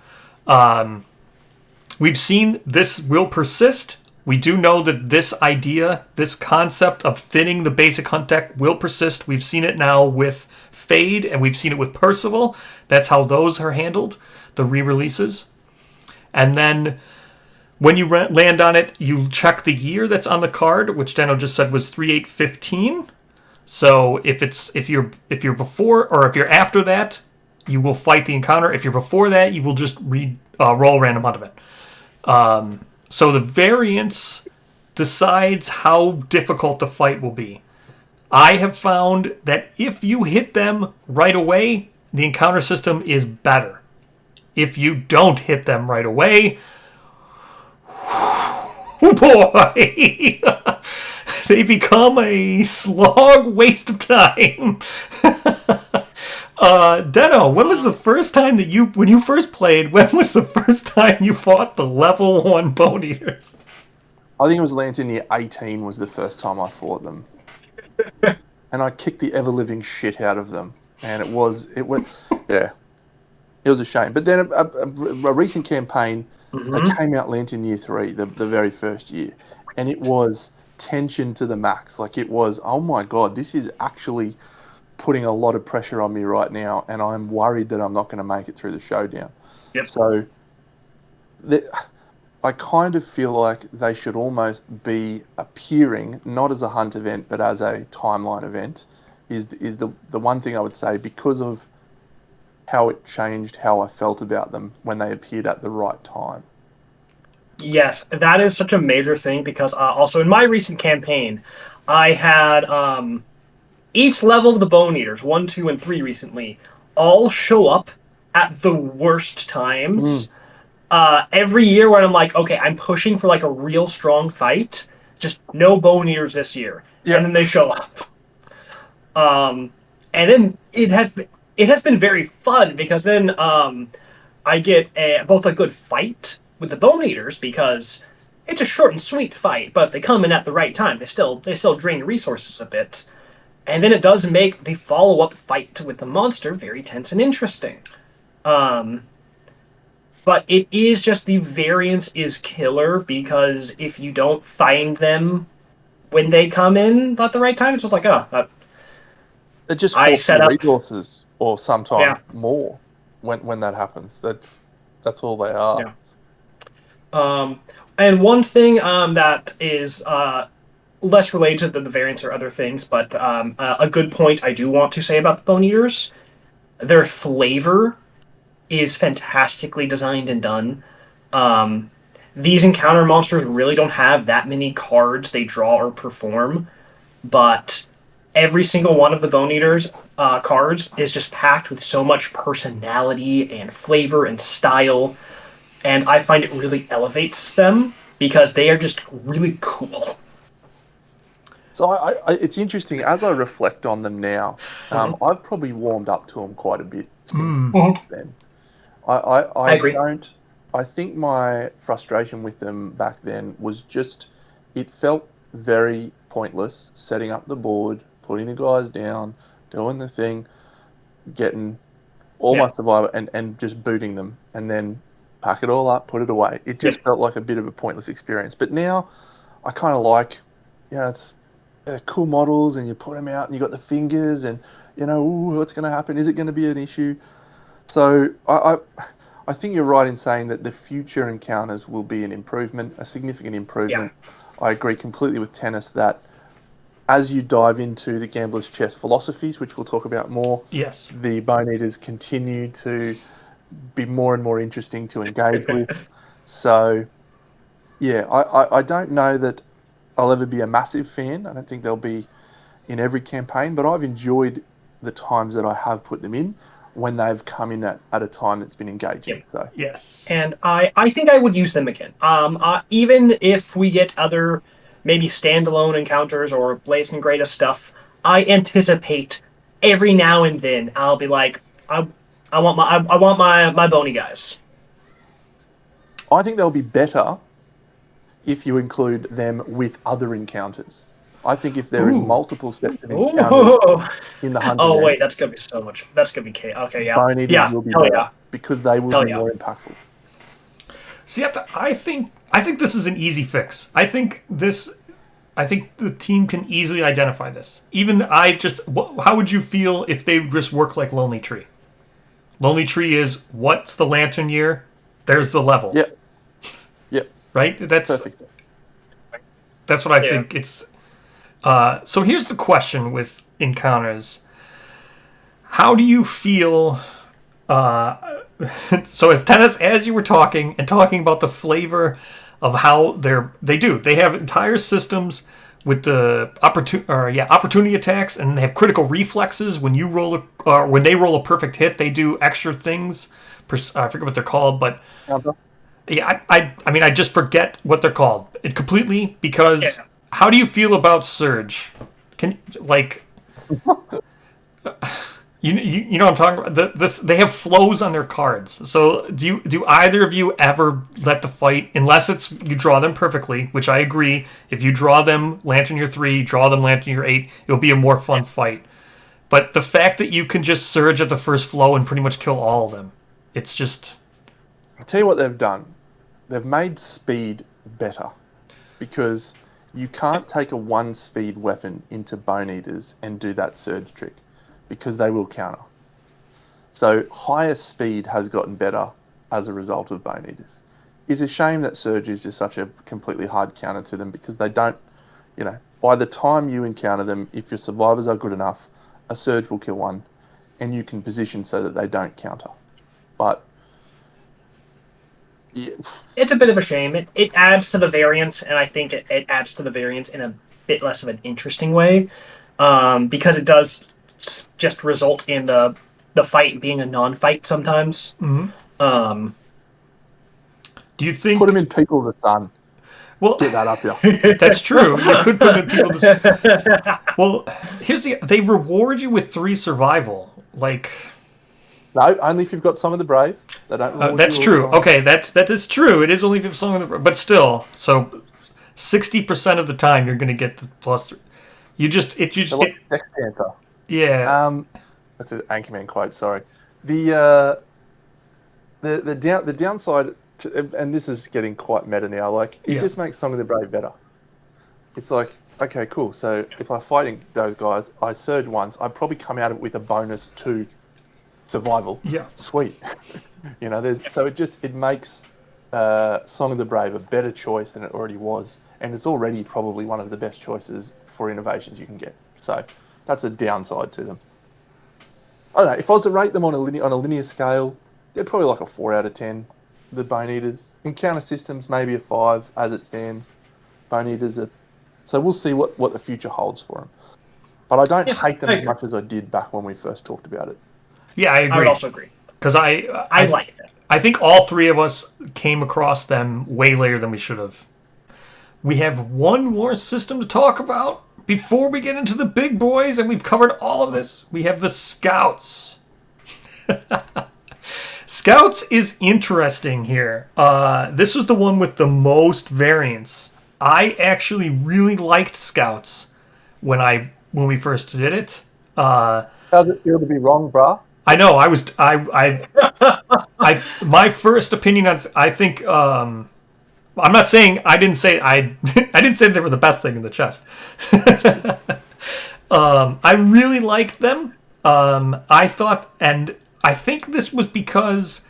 We've seen this will persist. We do know that this idea, this concept of thinning the basic hunt deck will persist. We've seen it now with Fade, and we've seen it with Percival. That's how those are handled, the re-releases. And then when you land on it, you check the year that's on the card, which Dano just said was 3/8/15. So if you're before or if you're after that, you will fight the encounter. If you're before that, you will just roll random hunt event. So the variance decides how difficult the fight will be. I have found that if you hit them right away, the encounter system is better. If you don't hit them right away, oh boy, they become a slog waste of time. Deno, when was the first time that when you first played, when was the first time you fought the level 1 Bone Eaters? I think it was Lantern Year 18 was the first time I fought them. And I kicked the ever-living shit out of them. And it was a shame. But then a recent campaign, I came out Lantern Year 3, the very first year. And it was tension to the max. Like it was, oh my God, this is actually putting a lot of pressure on me right now, and I'm worried that I'm not going to make it through the showdown. Yep. So I kind of feel like they should almost be appearing, not as a hunt event, but as a timeline event, is the one thing I would say, because of how it changed how I felt about them when they appeared at the right time. Yes, that is such a major thing, because also in my recent campaign, I had... each level of the Bone Eaters, 1, 2, and 3 recently, all show up at the worst times. Every year when I'm like, okay, I'm pushing for like a real strong fight, just no Bone Eaters this year. Yep. And then they show up. And then it has been very fun, because then I get both a good fight with the Bone Eaters, because it's a short and sweet fight, but if they come in at the right time, they still drain resources a bit. And then it does make the follow-up fight with the monster very tense and interesting. But it is just, the variance is killer, because if you don't find them when they come in at the right time, it's just like, it just forces resources, or sometimes more when that happens. That's all they are. Yeah. And one thing that is... less related to the variants or other things, but a good point I do want to say about the Bone Eaters, their flavor is fantastically designed and done. These encounter monsters really don't have that many cards they draw or perform, but every single one of the Bone Eaters cards is just packed with so much personality and flavor and style, and I find it really elevates them, because they are just really cool. So it's interesting, as I reflect on them now, I've probably warmed up to them quite a bit since then. I agree. I think my frustration with them back then was just, it felt very pointless, setting up the board, putting the guys down, doing the thing, getting all my survivor, and just booting them, and then pack it all up, put it away. It just felt like a bit of a pointless experience. But now I kind of like, it's cool models, and you put them out and you got the fingers, and ooh, what's going to happen? Is it going to be an issue? So I I think you're right in saying that the future encounters will be an improvement, a significant improvement. I agree completely with Tennis that as you dive into the Gambler's Chest philosophies, which we'll talk about more, Yes. the Bone Eaters continue to be more and more interesting to engage with. So, yeah, I don't know that I'll ever be a massive fan. I don't think they'll be in every campaign, but I've enjoyed the times that I have put them in when they've come in at a time that's been engaging. So Yes. And I think I would use them again. Even if we get other maybe standalone encounters or Blazing Greatest stuff, I anticipate every now and then I'll be like, I want my bony guys. I think they'll be better if you include them with other encounters. I think if there is Ooh. multiple sets of encounters Ooh. in the 100 Oh wait, end, that's gonna be so much. That's gonna be okay. Yeah, Bone Eaters yeah. will be Hell better yeah. because they will Hell be yeah. more impactful. See, I think this is an easy fix. I think the team can easily identify this. Even how would you feel if they just work like Lonely Tree? Lonely Tree is what's the lantern year? There's the level. Yep. Yep. Right? That's Perfect. That's what I think. It's so here's the question with encounters. How do you feel? So as you were talking about the flavor of how they have entire systems with the opportunity attacks, and they have critical reflexes. When when they roll a perfect hit, they do extra things. I forget what they're called, but yeah, I just forget what they're called completely because how do you feel about Surge? You know what I'm talking about? They have flows on their cards. So do either of you ever let the fight, unless it's you draw them perfectly, which I agree. If you draw them Lantern Year 3, draw them Lantern Year 8, it'll be a more fun fight. But the fact that you can just surge at the first flow and pretty much kill all of them, it's just... I'll tell you what they've done. They've made speed better because you can't take a 1-speed weapon into Bone Eaters and do that surge trick, because they will counter. So higher speed has gotten better as a result of Bone Eaters. It's a shame that Surge is just such a completely hard counter to them because they don't, by the time you encounter them, if your survivors are good enough, a Surge will kill one and you can position so that they don't counter. But yeah. It's a bit of a shame. It adds to the variance, and I think it adds to the variance in a bit less of an interesting way, because it does just result in the fight being a non-fight sometimes. Mm-hmm. Do you think... Put them in People of the Sun. Well, get that up here. That's true. You could put them in People of the Sun. Well, they reward you with 3 survival. No, only if you've got Song of the Brave. They don't reward that's you true. all the time. Okay, that is true. It is only if you have Song of the Brave, but still, so 60% of the time you're going to get the plus 3. Sex Panther. Yeah. That's an Anchorman quote. Sorry. The downside, and this is getting quite meta now. It just makes Song of the Brave better. It's like, okay, cool. So if I'm fighting those guys, I surge once. I probably come out of it with a bonus to survival. Yeah. Sweet. It makes Song of the Brave a better choice than it already was, and it's already probably one of the best choices for innovations you can get. So that's a downside to them. I don't know. If I was to rate them on a linear scale, they're probably like a 4 out of 10. The Bone Eaters. Encounter systems, maybe a 5 as it stands. Bone Eaters are... So we'll see what the future holds for them. But I don't hate them as much as I did back when we first talked about it. Yeah, I agree. I would also agree. Because I like them. I think all 3 of us came across them way later than we should have. We have one more system to talk about before we get into the big boys, and we've covered all of this. We have the Scouts. Scouts is interesting here. This was the one with the most variance. I actually really liked Scouts when we first did it. How's it feel to be wrong, brah? I know. My first opinion on. I think. I'm not saying I didn't say I didn't say they were the best thing in the chest. I really liked them. I thought, and I think this was because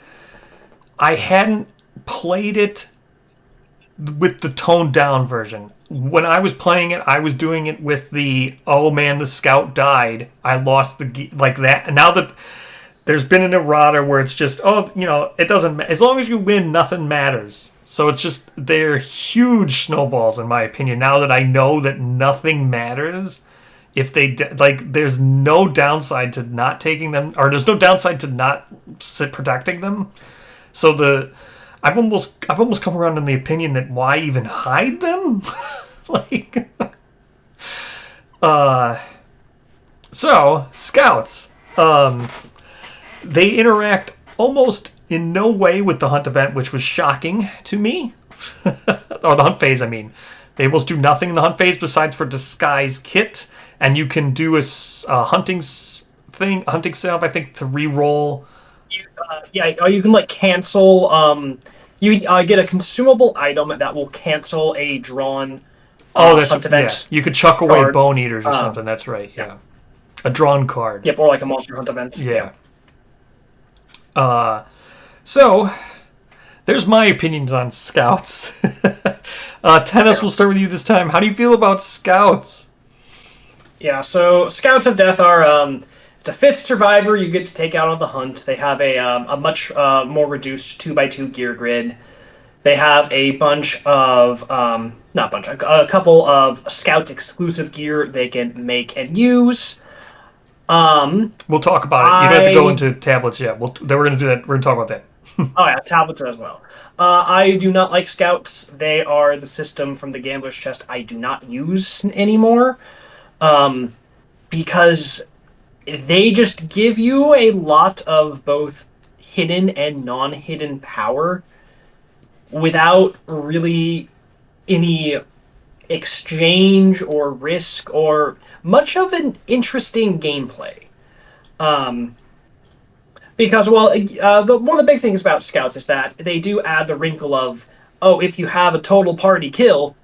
I hadn't played it with the toned down version. When I was playing it, I was doing it with the, oh man, the scout died. I lost the like that. And now that there's been an errata where it's just, oh, it doesn't, as long as you win, nothing matters. So it's just, they're huge snowballs in my opinion. Now that I know that nothing matters, if they there's no downside to not taking them, or there's no downside to not protecting them. So I've almost come around in the opinion that why even hide them? like, so scouts, they interact almost in no way with the hunt event, which was shocking to me. Or the hunt phase, I mean. They almost do nothing in the hunt phase besides for disguise kit, and you can do a hunting salve, I think, to re-roll. You can cancel. You get a consumable item that will cancel a drawn. Hunt event. Yeah. You could chuck away card. bone eaters or something. That's right. Yeah, a drawn card. Yep, or a monster hunt event. Yeah. So there's my opinions on scouts. Tennis, we'll start with you this time. How do you feel about scouts? Yeah, so Scouts of Death are it's a 5th survivor you get to take out on the hunt. They have a much more reduced 2x2 gear grid. They have a bunch of a couple of Scout exclusive gear they can make and use. We'll talk about it. You don't have to go into tablets yet. We're going to do that. We're going to talk about that. Oh yeah, tablets as well. I do not like Scouts. They are the system from the Gambler's Chest I do not use anymore. Because they just give you a lot of both hidden and non-hidden power without really any exchange or risk or much of an interesting gameplay. Because, one of the big things about Scouts is that they do add the wrinkle of, if you have a total party kill,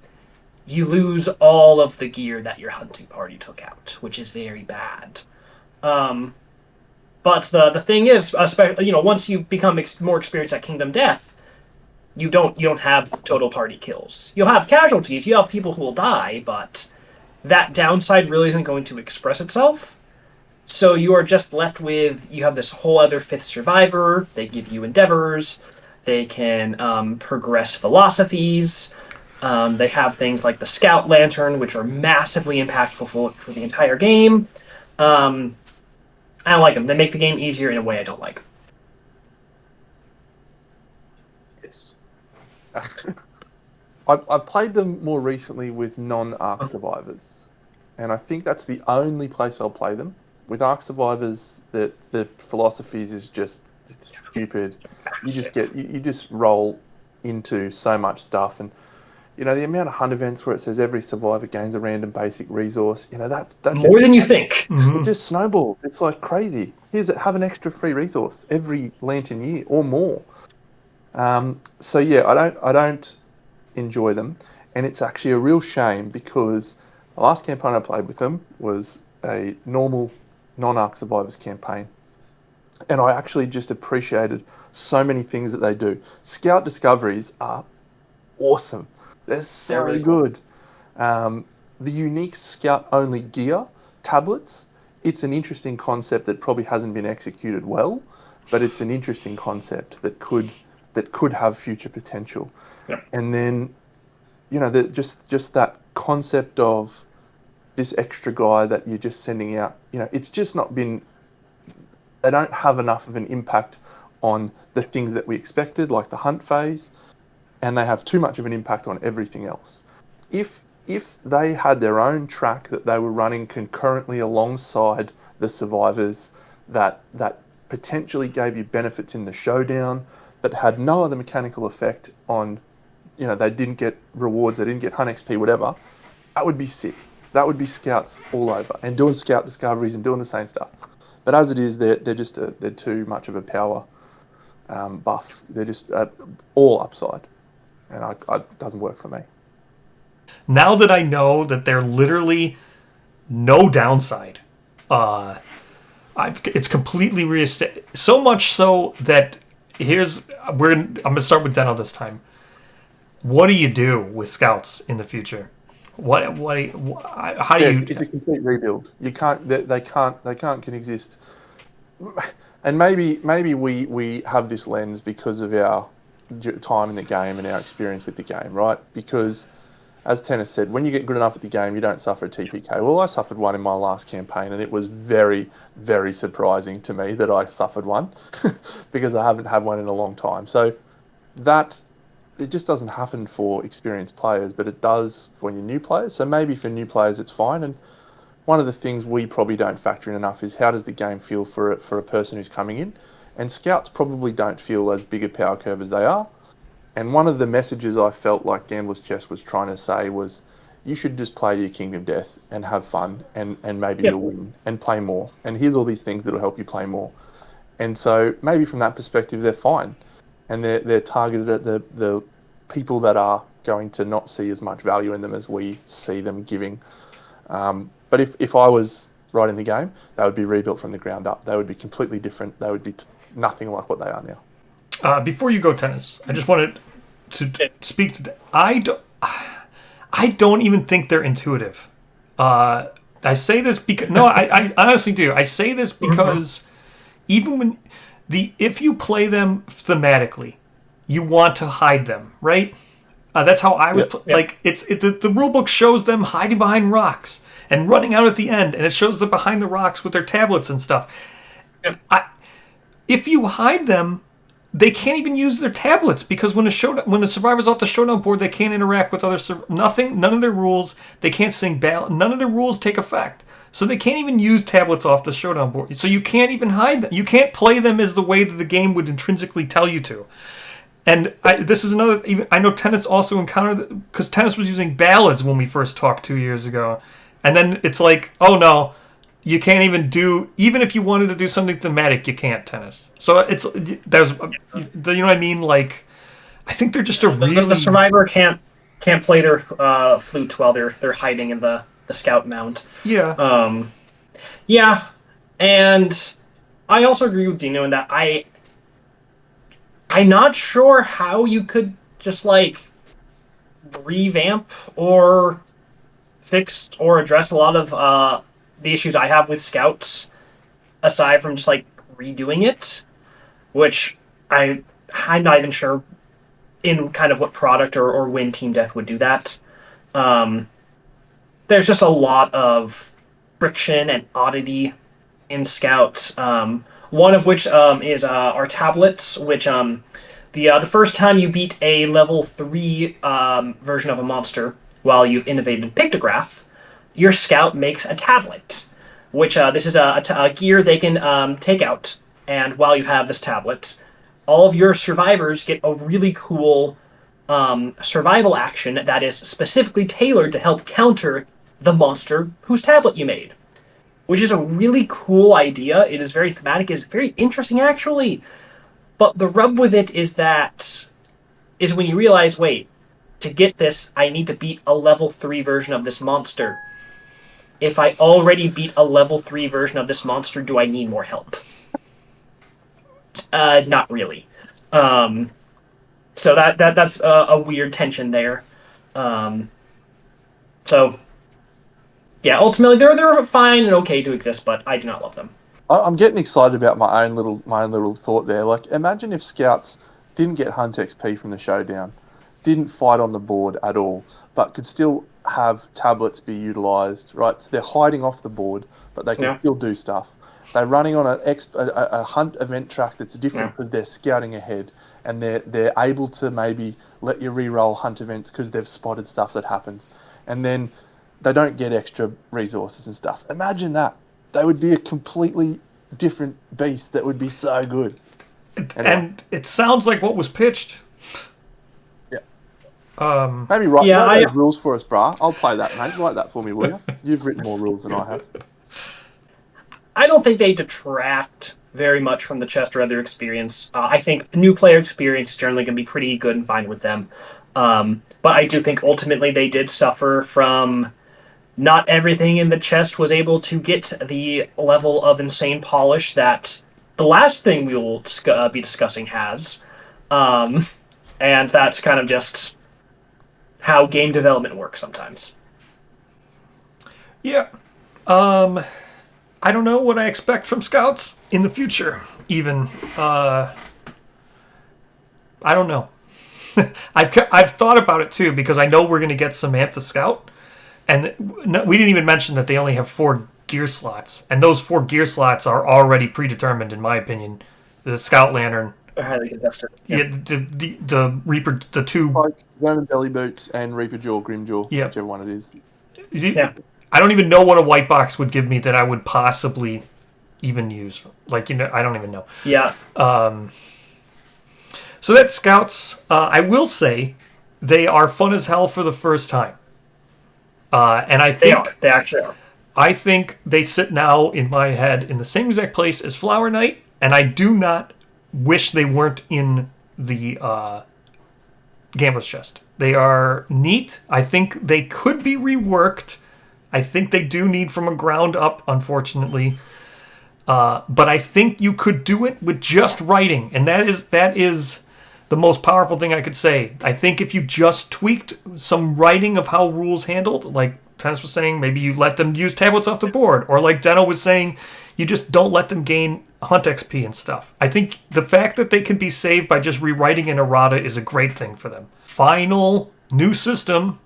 you lose all of the gear that your hunting party took out, which is very bad. But the thing is, once you become more experienced at Kingdom Death, you don't have total party kills. You'll have casualties. You have people who will die, but that downside really isn't going to express itself. So you are just left with, you have this whole other 5th survivor. They give you endeavors. They can progress philosophies. They have things like the Scout Lantern, which are massively impactful for the entire game. I don't like them. They make the game easier in a way I don't like. Yes. I played them more recently with non-Ark survivors, and I think that's the only place I'll play them. With Ark survivors, the philosophies is just stupid. You just roll into so much stuff, and the amount of hunt events where it says every survivor gains a random basic resource. That's more than you think. It just snowballs. It's like crazy. Have an extra free resource every lantern year or more. So yeah, I don't enjoy them, and it's actually a real shame because the last campaign I played with them was a normal non-Ark survivors campaign, and I actually just appreciated so many things that they do. Scout discoveries are awesome. They're so really good. The unique Scout-only gear tablets, it's an interesting concept that probably hasn't been executed well, but it's an interesting concept that could have future potential. Yeah. And then, just that concept of this extra guy that you're just sending out, it's just not been, they don't have enough of an impact on the things that we expected, like the hunt phase, and they have too much of an impact on everything else. If they had their own track that they were running concurrently alongside the survivors that potentially gave you benefits in the showdown, but had no other mechanical effect on, they didn't get rewards, they didn't get hunt XP, whatever, that would be sick. That would be Scouts all over, and doing Scout discoveries and doing the same stuff. But as it is, they're too much of a power buff. They're just all upside, and it doesn't work for me. Now that I know that they're literally no downside, it's completely so much so that I'm gonna start with Deno this time. What do you do with scouts in the future? How do Yeah, you? it's a complete rebuild. You can't. They can't can exist. And maybe we have this lens because of our time in the game and our experience with the game, right? Because as Tennis said, when you get good enough at the game, you don't suffer a TPK. Well, I suffered one in my last campaign, and it was very, very surprising to me that I suffered one because I haven't had one in a long time. So that it just doesn't happen for experienced players, but it does for your new players. So maybe for new players, it's fine. And one of the things we probably don't factor in enough is how does the game feel for a person who's coming in, and scouts probably don't feel as big a power curve as they are. And one of the messages I felt like Gambler's Chess was trying to say was, you should just play your Kingdom Death and have fun, and maybe Yep. you'll win and play more. And here's all these things that'll help you play more. And so maybe from that perspective, they're fine, and they're targeted at the people that are going to not see as much value in them as we see them giving. But if I was right in the game, they would be rebuilt from the ground up. They would be completely different. They would be nothing like what they are now. Before you go, Tennis, I just wanted to speak to. I don't even think they're intuitive. I say this because I honestly do. I say this because even when if you play them thematically, you want to hide them, right? That's how I was like. The rule book shows them hiding behind rocks and running out at the end, and it shows them behind the rocks with their tablets and stuff. Yep. If you hide them, they can't even use their tablets because when the survivor's off the showdown board, they can't interact with none of their rules. They can't sing ballad. None of their rules take effect. So they can't even use tablets off the showdown board. So you can't even hide them. You can't play them as the way that the game would intrinsically tell you to. And this is another. I know Tennis also encountered because Tennis was using ballads when we first talked 2 years ago, and then it's like, oh no, you can't even do. Even if you wanted to do something thematic, you can't, Tennis. So you know what I mean? Like, I think they're just the survivor can't play their flute while they're hiding in the scout mound. Yeah. Yeah, and I also agree with Dino in that I'm not sure how you could just like revamp or fix or address a lot of the issues I have with scouts, aside from just like redoing it, which I'm not even sure in kind of what product or when Team Death would do that. There's just a lot of friction and oddity in scouts. One of which is our tablets, which the first time you beat a level 3 version of a monster while you've innovated Pictograph, your scout makes a tablet, which this is a gear they can take out. And while you have this tablet, all of your survivors get a really cool survival action that is specifically tailored to help counter the monster whose tablet you made, which is a really cool idea. It is very thematic. It's very interesting, actually. But the rub with it is when you realize, wait, to get this, I need to beat a level 3 version of this monster. If I already beat a level 3 version of this monster, do I need more help? Not really. So that's a weird tension there. So yeah, ultimately they're fine and okay to exist, but I do not love them. I'm getting excited about my own little thought there. Like, imagine if scouts didn't get Hunt XP from the showdown, didn't fight on the board at all, but could still have tablets be utilised, right? So they're hiding off the board, but they can still do stuff. They're running on a hunt event track that's different because they're scouting ahead, and they're able to maybe let you re-roll hunt events because they've spotted stuff that happens, and then they don't get extra resources and stuff. Imagine that. They would be a completely different beast that would be so good. Anyway. And it sounds like what was pitched. Yeah. Maybe write those rules for us, brah. I'll play that, mate. Write that for me, will you? You've written more rules than I have. I don't think they detract very much from the chest or other experience. I think new player experience is generally going to be pretty good and fine with them. But I do think ultimately they did suffer from not everything in the chest was able to get the level of insane polish that the last thing we will be discussing has, um, and that's kind of just how game development works sometimes. Yeah. I don't know what I expect from scouts in the future. Even I don't know. I've thought about it too because I know we're going to get Samantha Scout, and we didn't even mention that they only have 4 gear slots, and those 4 gear slots are already predetermined, in my opinion. The Scout Lantern, They're highly contested. yeah, the Reaper, the 2. Like Vermin Belly Boots and Reaper Jaw, Grimjaw, Yeah. whichever one it is. Yeah. I don't even know what a white box would give me that I would possibly even use. Like, I don't even know. Yeah. So that's scouts. I will say they are fun as hell for the first time. And I They think are. They actually are. I think they sit now in my head in the same exact place as Flower Knight, and I do not wish they weren't in the Gambler's Chest. They are neat. I think they could be reworked. I think they do need from a ground up, unfortunately. But I think you could do it with just writing, and that is the most powerful thing I could say. I think if you just tweaked some writing of how rules handled, like Tennis was saying, maybe you let them use tablets off the board, or like Deno was saying, you just don't let them gain Hunt XP and stuff. I think the fact that they can be saved by just rewriting an errata is a great thing for them. Final new system.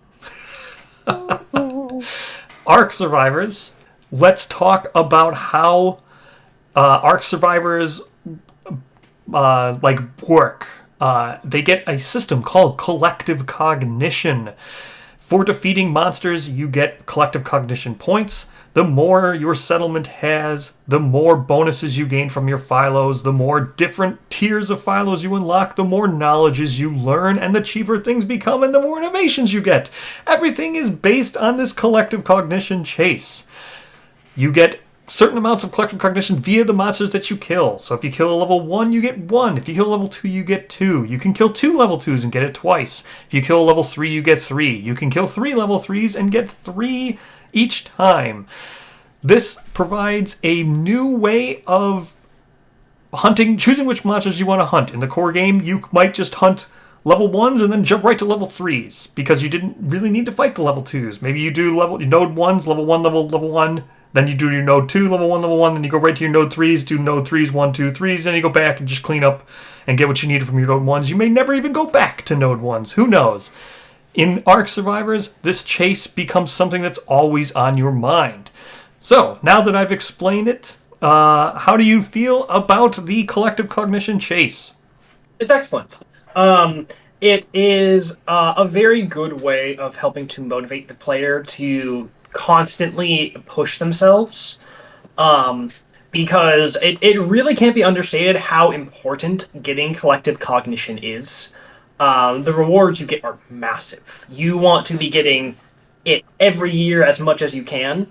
Arc Survivors. Let's talk about how Arc Survivors work. They get a system called Collective Cognition. For defeating monsters, you get Collective Cognition points. The more your settlement has, the more bonuses you gain from your Phylos, the more different tiers of Phylos you unlock, the more knowledges you learn, and the cheaper things become, and the more innovations you get. Everything is based on this Collective Cognition chase. You get certain amounts of collective cognition via the monsters that you kill. So if you kill a level 1, you get 1. If you kill a level 2, you get 2. You can kill 2 level 2s and get it twice. If you kill a level 3, you get 3. You can kill 3 level 3s and get 3 each time. This provides a new way of hunting, choosing which monsters you want to hunt. In the core game, you might just hunt level 1s and then jump right to level 3s because you didn't really need to fight the level 2s. Maybe you do node 1s, level 1, level 1. Then you do your node 2, level 1, then you go right to your node 3s, do node 3s, 1, 2, 3s, then you go back and just clean up and get what you needed from your node 1s. You may never even go back to node 1s. Who knows? In Ark Survivors, this chase becomes something that's always on your mind. So, now that I've explained it, how do you feel about the collective cognition chase? It's excellent. It is a very good way of helping to motivate the player to constantly push themselves. Because it really can't be understated how important getting collective cognition is. The rewards you get are massive. You want to be getting it every year as much as you can.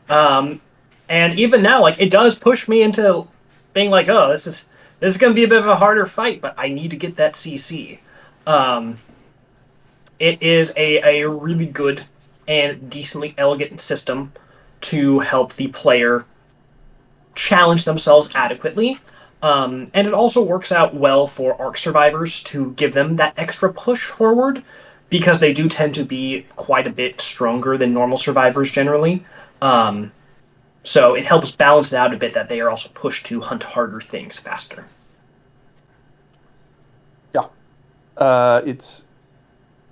And even now, like, it does push me into being like, oh, this is going to be a bit of a harder fight, but I need to get that CC. It is a really good and decently elegant system to help the player challenge themselves adequately. And it also works out well for Ark Survivors to give them that extra push forward because they do tend to be quite a bit stronger than normal survivors generally. So it helps balance it out a bit that they are also pushed to hunt harder things faster. Yeah.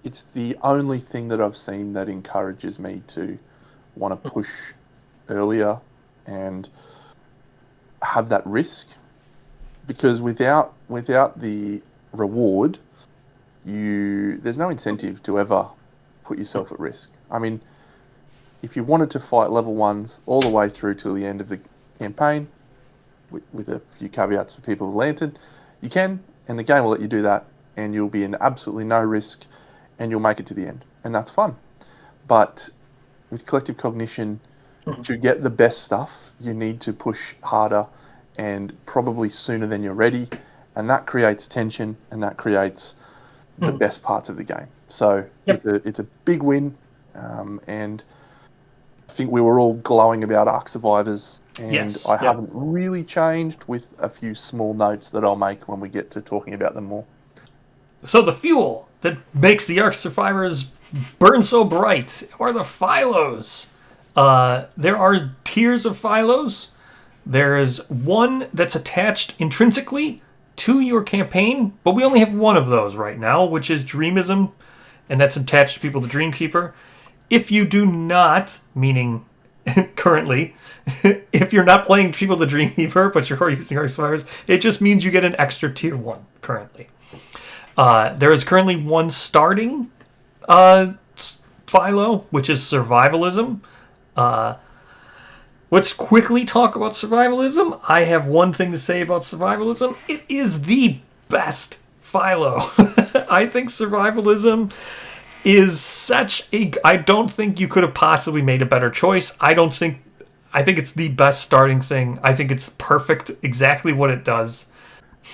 It's the only thing that I've seen that encourages me to want to push earlier and have that risk, because without the reward, there's no incentive to ever put yourself at risk. I mean, if you wanted to fight level 1s all the way through till the end of the campaign, with a few caveats for people with Lantern, you can, and the game will let you do that, and you'll be in absolutely no risk, and you'll make it to the end, and that's fun. But with collective cognition, to get the best stuff, you need to push harder and probably sooner than you're ready, and that creates tension, and that creates the best parts of the game. So it's a big win, and I think we were all glowing about Ark Survivors, and Yes, I yep. haven't really changed, with a few small notes that I'll make when we get to talking about them more. So the fuel that makes the Ark Survivors burn so bright are the phylos. There are tiers of phylos. There is one that's attached intrinsically to your campaign, but we only have one of those right now, which is Dreamism, and that's attached to people to Dreamkeeper. If you do not, meaning currently, if you're not playing People to Dreamkeeper, but you're using Ark Survivors, it just means you get an extra tier 1 currently. There is currently one starting philo, which is survivalism. Let's quickly talk about survivalism. I have one thing to say about survivalism. It is the best philo. I think survivalism is such a... I don't think you could have possibly made a better choice. I think it's the best starting thing. I think it's perfect, exactly what it does.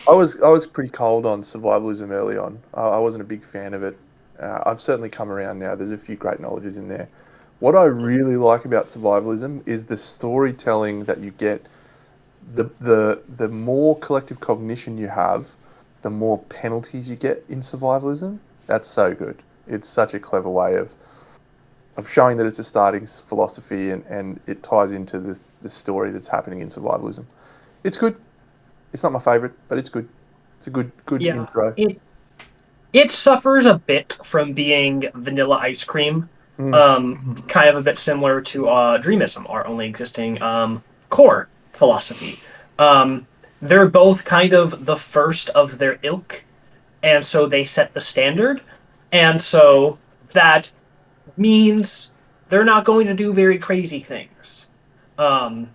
I was pretty cold on survivalism early on. I wasn't a big fan of it. I've certainly come around now. There's a few great knowledges in there. What I really like about survivalism is the storytelling that you get. The more collective cognition you have, the more penalties you get in survivalism. That's so good. It's such a clever way of showing that it's a starting philosophy, and it ties into the story that's happening in survivalism. It's good. It's not my favourite, but it's good. It's a good intro. It suffers a bit from being vanilla ice cream, kind of a bit similar to Dreamism, our only existing core philosophy. They're both kind of the first of their ilk, and so they set the standard, and so that means they're not going to do very crazy things. That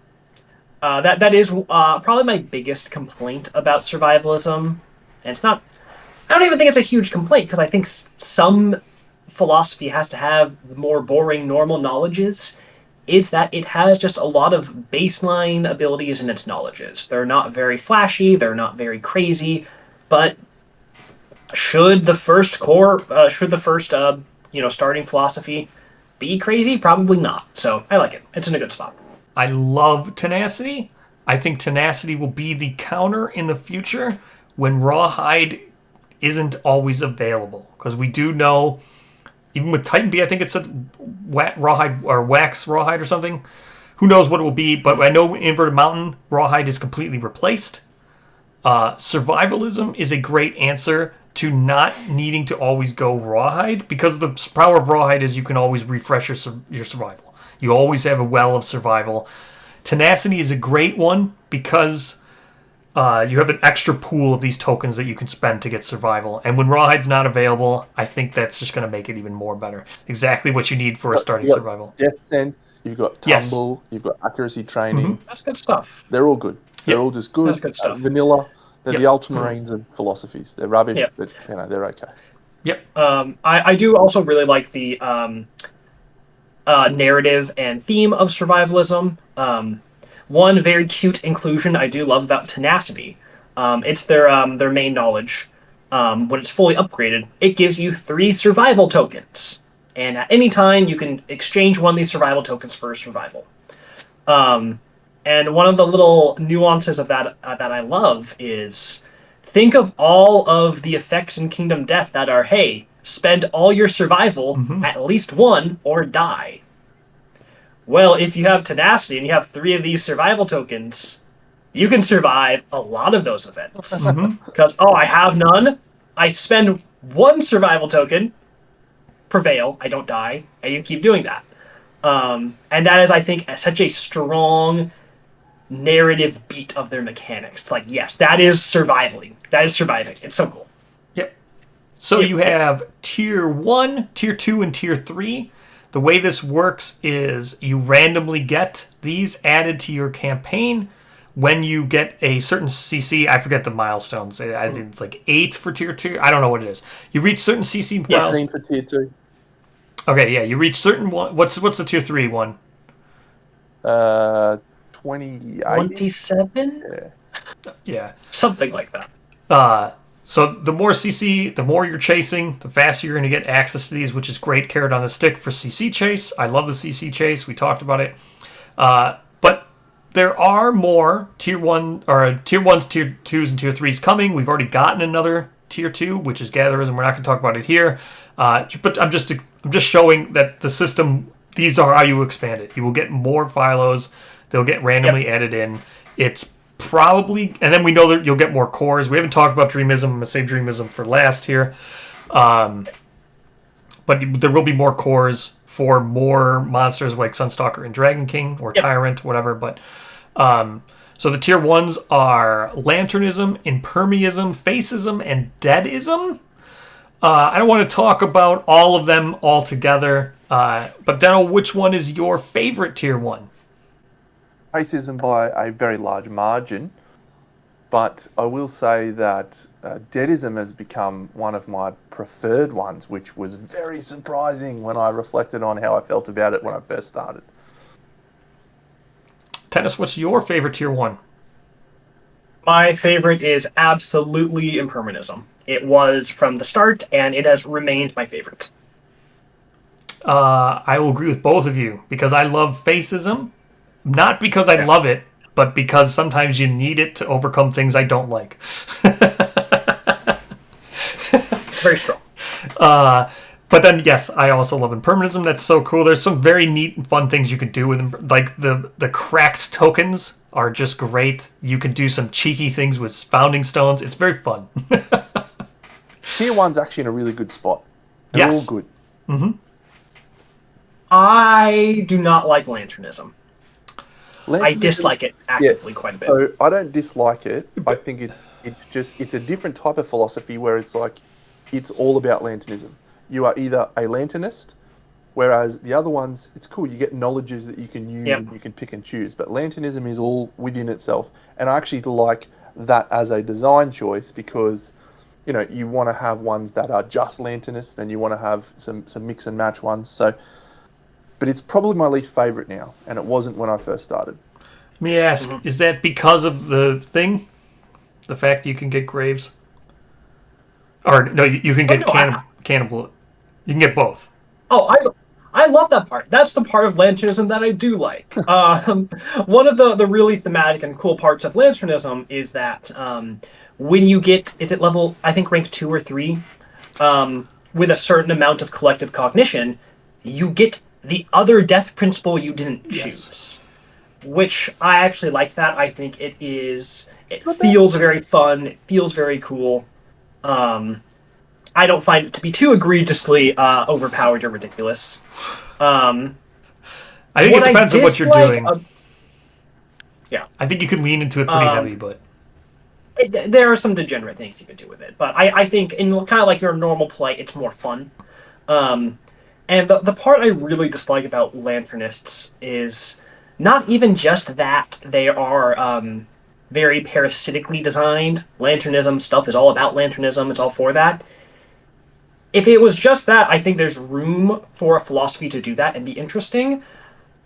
is probably my biggest complaint about survivalism, and it's not. I don't even think it's a huge complaint, because I think some philosophy has to have more boring normal knowledges, is that it has just a lot of baseline abilities in its knowledges. They're not very flashy, they're not very crazy, but should the first starting philosophy be crazy? Probably not. So I like it. It's in a good spot. I love tenacity. I think tenacity will be the counter in the future when Rawhide isn't always available. Because we do know, even with Titan B, I think it said Rawhide or Wax Rawhide or something. Who knows what it will be, but I know Inverted Mountain, Rawhide is completely replaced. Survivalism is a great answer to not needing to always go Rawhide, because the power of Rawhide is you can always refresh your survival. You always have a well of survival. Tenacity is a great one because you have an extra pool of these tokens that you can spend to get survival. And when Rawhide's not available, I think that's just going to make it even more better. Exactly what you need for a starting survival. Death Sense, you've got Tumble, You've got Accuracy Training. Mm-hmm. That's good stuff. They're all good. They're all just good. That's good stuff. Vanilla. They're the ultramarines of philosophies. They're rubbish, but they're okay. Yep. I do also really like the narrative and theme of survivalism. One very cute inclusion I do love about tenacity. It's their main knowledge. When it's fully upgraded, it gives you 3 survival tokens, and at any time you can exchange one of these survival tokens for a survival. And one of the little nuances of that that I love is, think of all of the effects in Kingdom Death that are, hey, spend all your survival, at least one, or die. Well, if you have tenacity and you have 3 of these survival tokens, you can survive a lot of those events. Because, I have none, I spend 1 survival token, prevail, I don't die, and you keep doing that. And that is, I think, such a strong narrative beat of their mechanics. It's like, yes, that is surviving. That is surviving. It's so cool. Yep. So you have Tier 1, Tier 2, and Tier 3. The way this works is you randomly get these added to your campaign when you get a certain CC. I forget the milestones. I think it's like 8 for Tier 2. I don't know what it is. You reach certain CC milestones. 15 for Tier 2. Okay, yeah, you reach certain one. What's the Tier 3 one? 28. 27? Yeah. Something like that. So the more CC, the more you're chasing, the faster you're going to get access to these, which is great carrot on the stick for CC chase. I love the CC chase. We talked about it. But there are more tier 1 or tier 1s, tier 2s, and tier 3s coming. We've already gotten another tier 2, which is Gatherism. We're not going to talk about it here. But I'm just showing that the system, these are how you expand it. You will get more Phylos. They'll get randomly added in. It's probably, and then we know that you'll get more cores. We haven't talked about Dreamism. I'm going to save Dreamism for last here. But there will be more cores for more monsters like Sunstalker and Dragon King or Tyrant, whatever. But so the tier 1s are Lanternism, Impermeism, Faceism, and Deadism. I don't want to talk about all of them all together. But Deno, which one is your favorite tier 1? Racism by a very large margin, but I will say that Deadism has become one of my preferred ones, which was very surprising when I reflected on how I felt about it when I first started. Tennis, what's your favorite tier 1? My favorite is absolutely Impermanism. It was from the start, and it has remained my favorite. I will agree with both of you, because I love Faceism. Not because I love it, but because sometimes you need it to overcome things I don't like. It's very strong. But then, yes, I also love Impermanism. That's so cool. There's some very neat and fun things you can do with them. Like the cracked tokens are just great. You can do some cheeky things with founding stones. It's very fun. Tier 1's actually in a really good spot. They're all good. Mm-hmm. I do not like Lanternism. I dislike it actively quite a bit. So I don't dislike it. I think it's a different type of philosophy where it's like it's all about Lanternism. You are either a Lanternist, whereas the other ones, it's cool. You get knowledges that you can use, and you can pick and choose. But Lanternism is all within itself, and I actually like that as a design choice because you want to have ones that are just Lanternists, then you want to have some mix and match ones. So. But it's probably my least favourite now, and it wasn't when I first started. Let me ask, is that because of the thing? The fact that you can get graves? Or, no, you can get cannibal. You can get both. Oh, I love that part. That's the part of Lanternism that I do like. One of the really thematic and cool parts of Lanternism is that when you get, is it level, I think rank 2 or 3, with a certain amount of collective cognition, you get the other death principle you didn't choose, which I actually like that. I think it feels very fun. It feels very cool. I don't find it to be too egregiously overpowered or ridiculous. I think it depends on what you're doing. I think you could lean into it pretty heavy, but there are some degenerate things you could do with it. But I think in kind of like your normal play, it's more fun. And the part I really dislike about Lanternists is not even just that they are very parasitically designed. Lanternism stuff is all about Lanternism. It's all for that. If it was just that, I think there's room for a philosophy to do that and be interesting.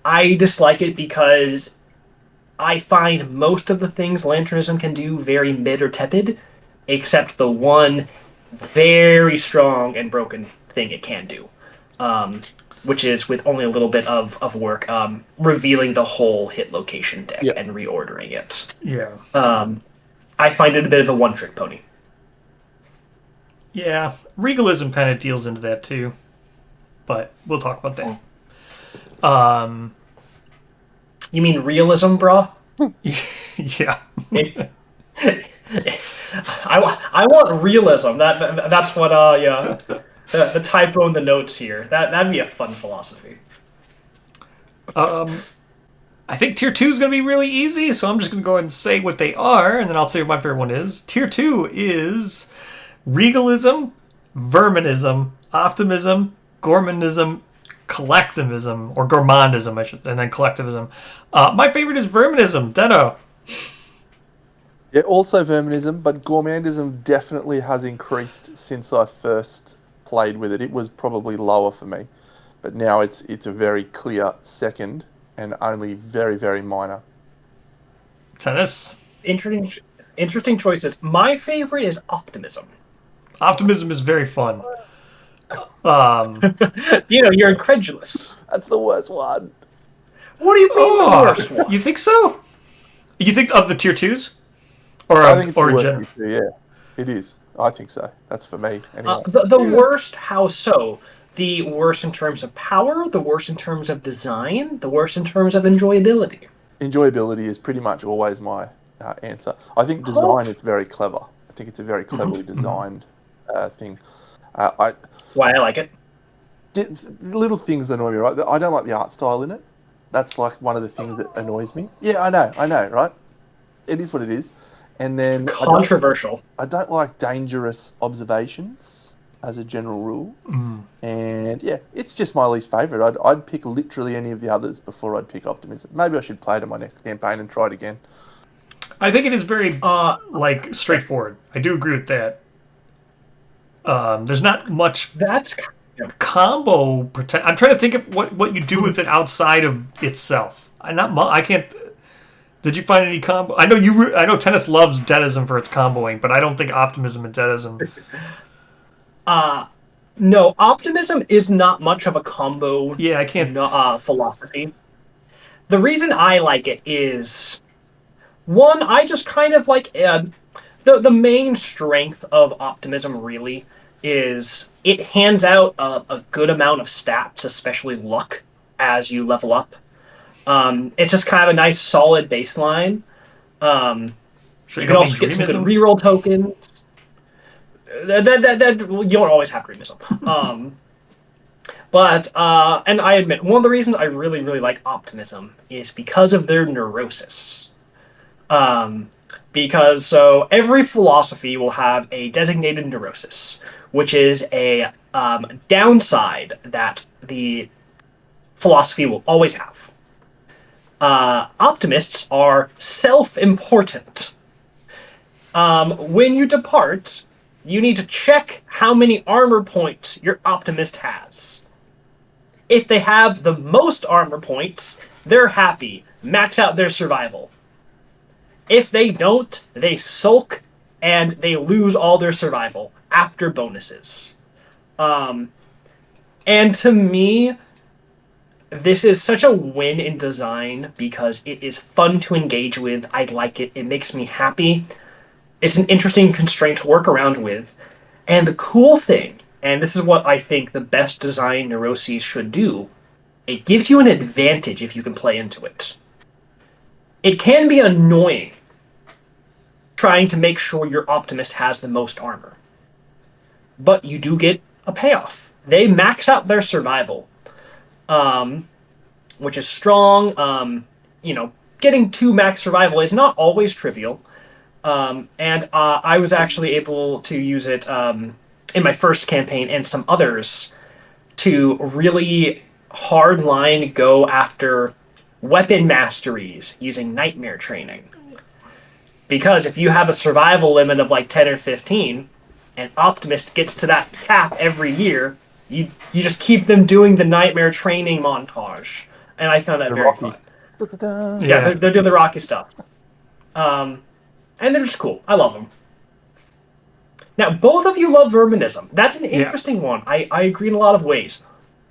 I dislike it because I find most of the things Lanternism can do very mid or tepid, except the one very strong and broken thing it can do. Which is, with only a little bit of work, revealing the whole hit location deck and reordering it. Yeah. I find it a bit of a one-trick pony. Yeah. Regalism kind of deals into that, too. But we'll talk about that. You mean realism, brah? Yeah. I want realism. That's what, The typo in the notes here. That'd be a fun philosophy. I think tier 2 is going to be really easy, so I'm just going to go ahead and say what they are, and then I'll say what my favorite one is. Tier 2 is Regalism, Verminism, Optimism, Gourmandism, Collectivism, or Gourmandism, and then Collectivism. My favorite is Verminism. Deno. Yeah, also Verminism, but Gourmandism definitely has increased since I first played with it. It was probably lower for me, but now it's a very clear second and only very, very minor. Tennis. Interesting choices. My favorite is optimism. Optimism is very fun. You're incredulous. That's the worst one. What do you mean the worst Oh, one? you think so? You think of the tier twos, or I think it's or the in worst general? issue, yeah. It is. I think so. That's for me, anyway. The Yeah. worst, how so? The worst in terms of power, the worst in terms of design, the worst in terms of enjoyability. Enjoyability is pretty much always my answer. I think Huh? design is very clever. I think it's a very Mhm. cleverly designed thing. I That's why I like it. little things annoy me, right? I don't like the art style in it. That's like one of the things that annoys me. Yeah, I know, right? It is what it is. And then Controversial. I don't like dangerous observations as a general rule. And yeah, it's just my least favourite. I'd pick literally any of the others before I'd pick Optimism. Maybe I should play it in my next campaign and try it again. I think it is very Uh, like straightforward. I do agree with that. There's not much that's yeah. combo. I'm trying to think of what you do with it outside of itself. I can't. Did you find any combo? I know I know tennis loves Denism for its comboing, but I don't think Optimism and Denism. No, optimism is not much of a combo Yeah, I can't. philosophy. The reason I like it is one, I just kind of like the main strength of optimism really is it hands out a good amount of stats, especially luck, as you level up. It's just kind of a nice solid baseline. Um, Sure, you you can don't mean also get some good Dreamism? reroll tokens. Well, you don't always have dreamism. And I admit, one of the reasons I really, really like optimism is because of their neurosis. Um, because so every philosophy will have a designated neurosis, which is a downside that the philosophy will always have. Optimists are self-important. When you depart, you need to check how many armor points your optimist has. If they have the most armor points, they're happy. Max out their survival. If they don't, they sulk and they lose all their survival after bonuses. Um, and to me, this is such a win in design because it is fun to engage with. I like it. It makes me happy. It's an interesting constraint to work around with. And the cool thing, and this is what I think the best design neuroses should do, it gives you an advantage if you can play into it. It can be annoying trying to make sure your optimist has the most armor, but you do get a payoff. They max out their survival, um, which is strong. Getting to max survival is not always trivial. And I was actually able to use it in my first campaign and some others to really hardline go after weapon masteries using nightmare training. Because if you have a survival limit of like 10 or 15, and Optimist gets to that cap every year, you just keep them doing the nightmare training montage. And I found that The very Rocky. fun. Da-da-da. Yeah, Yeah, they're doing the Rocky stuff. And they're just cool. I love them. Now, both of you love Verminism. That's an yeah. interesting one. I agree in a lot of ways.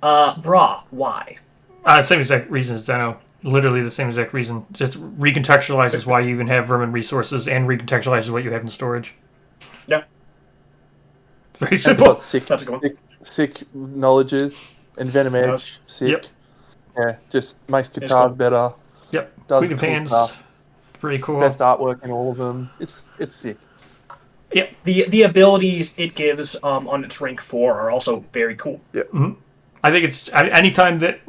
Brah, why? Same exact reason as Zeno. Literally the same exact reason. Just recontextualizes why you even have vermin resources and recontextualizes what you have in storage. Yeah, Very And it's simple. got that's a good one. sick knowledges and Venom It Edge. does. Sick. Yep. Yeah, just makes It's guitars cool. better. Yep. Does Queen of cool Hands. stuff. Pretty cool. Best artwork in all of them. It's sick. Yep. The abilities it gives on its rank 4 are also very cool. Yeah. I think it's anytime that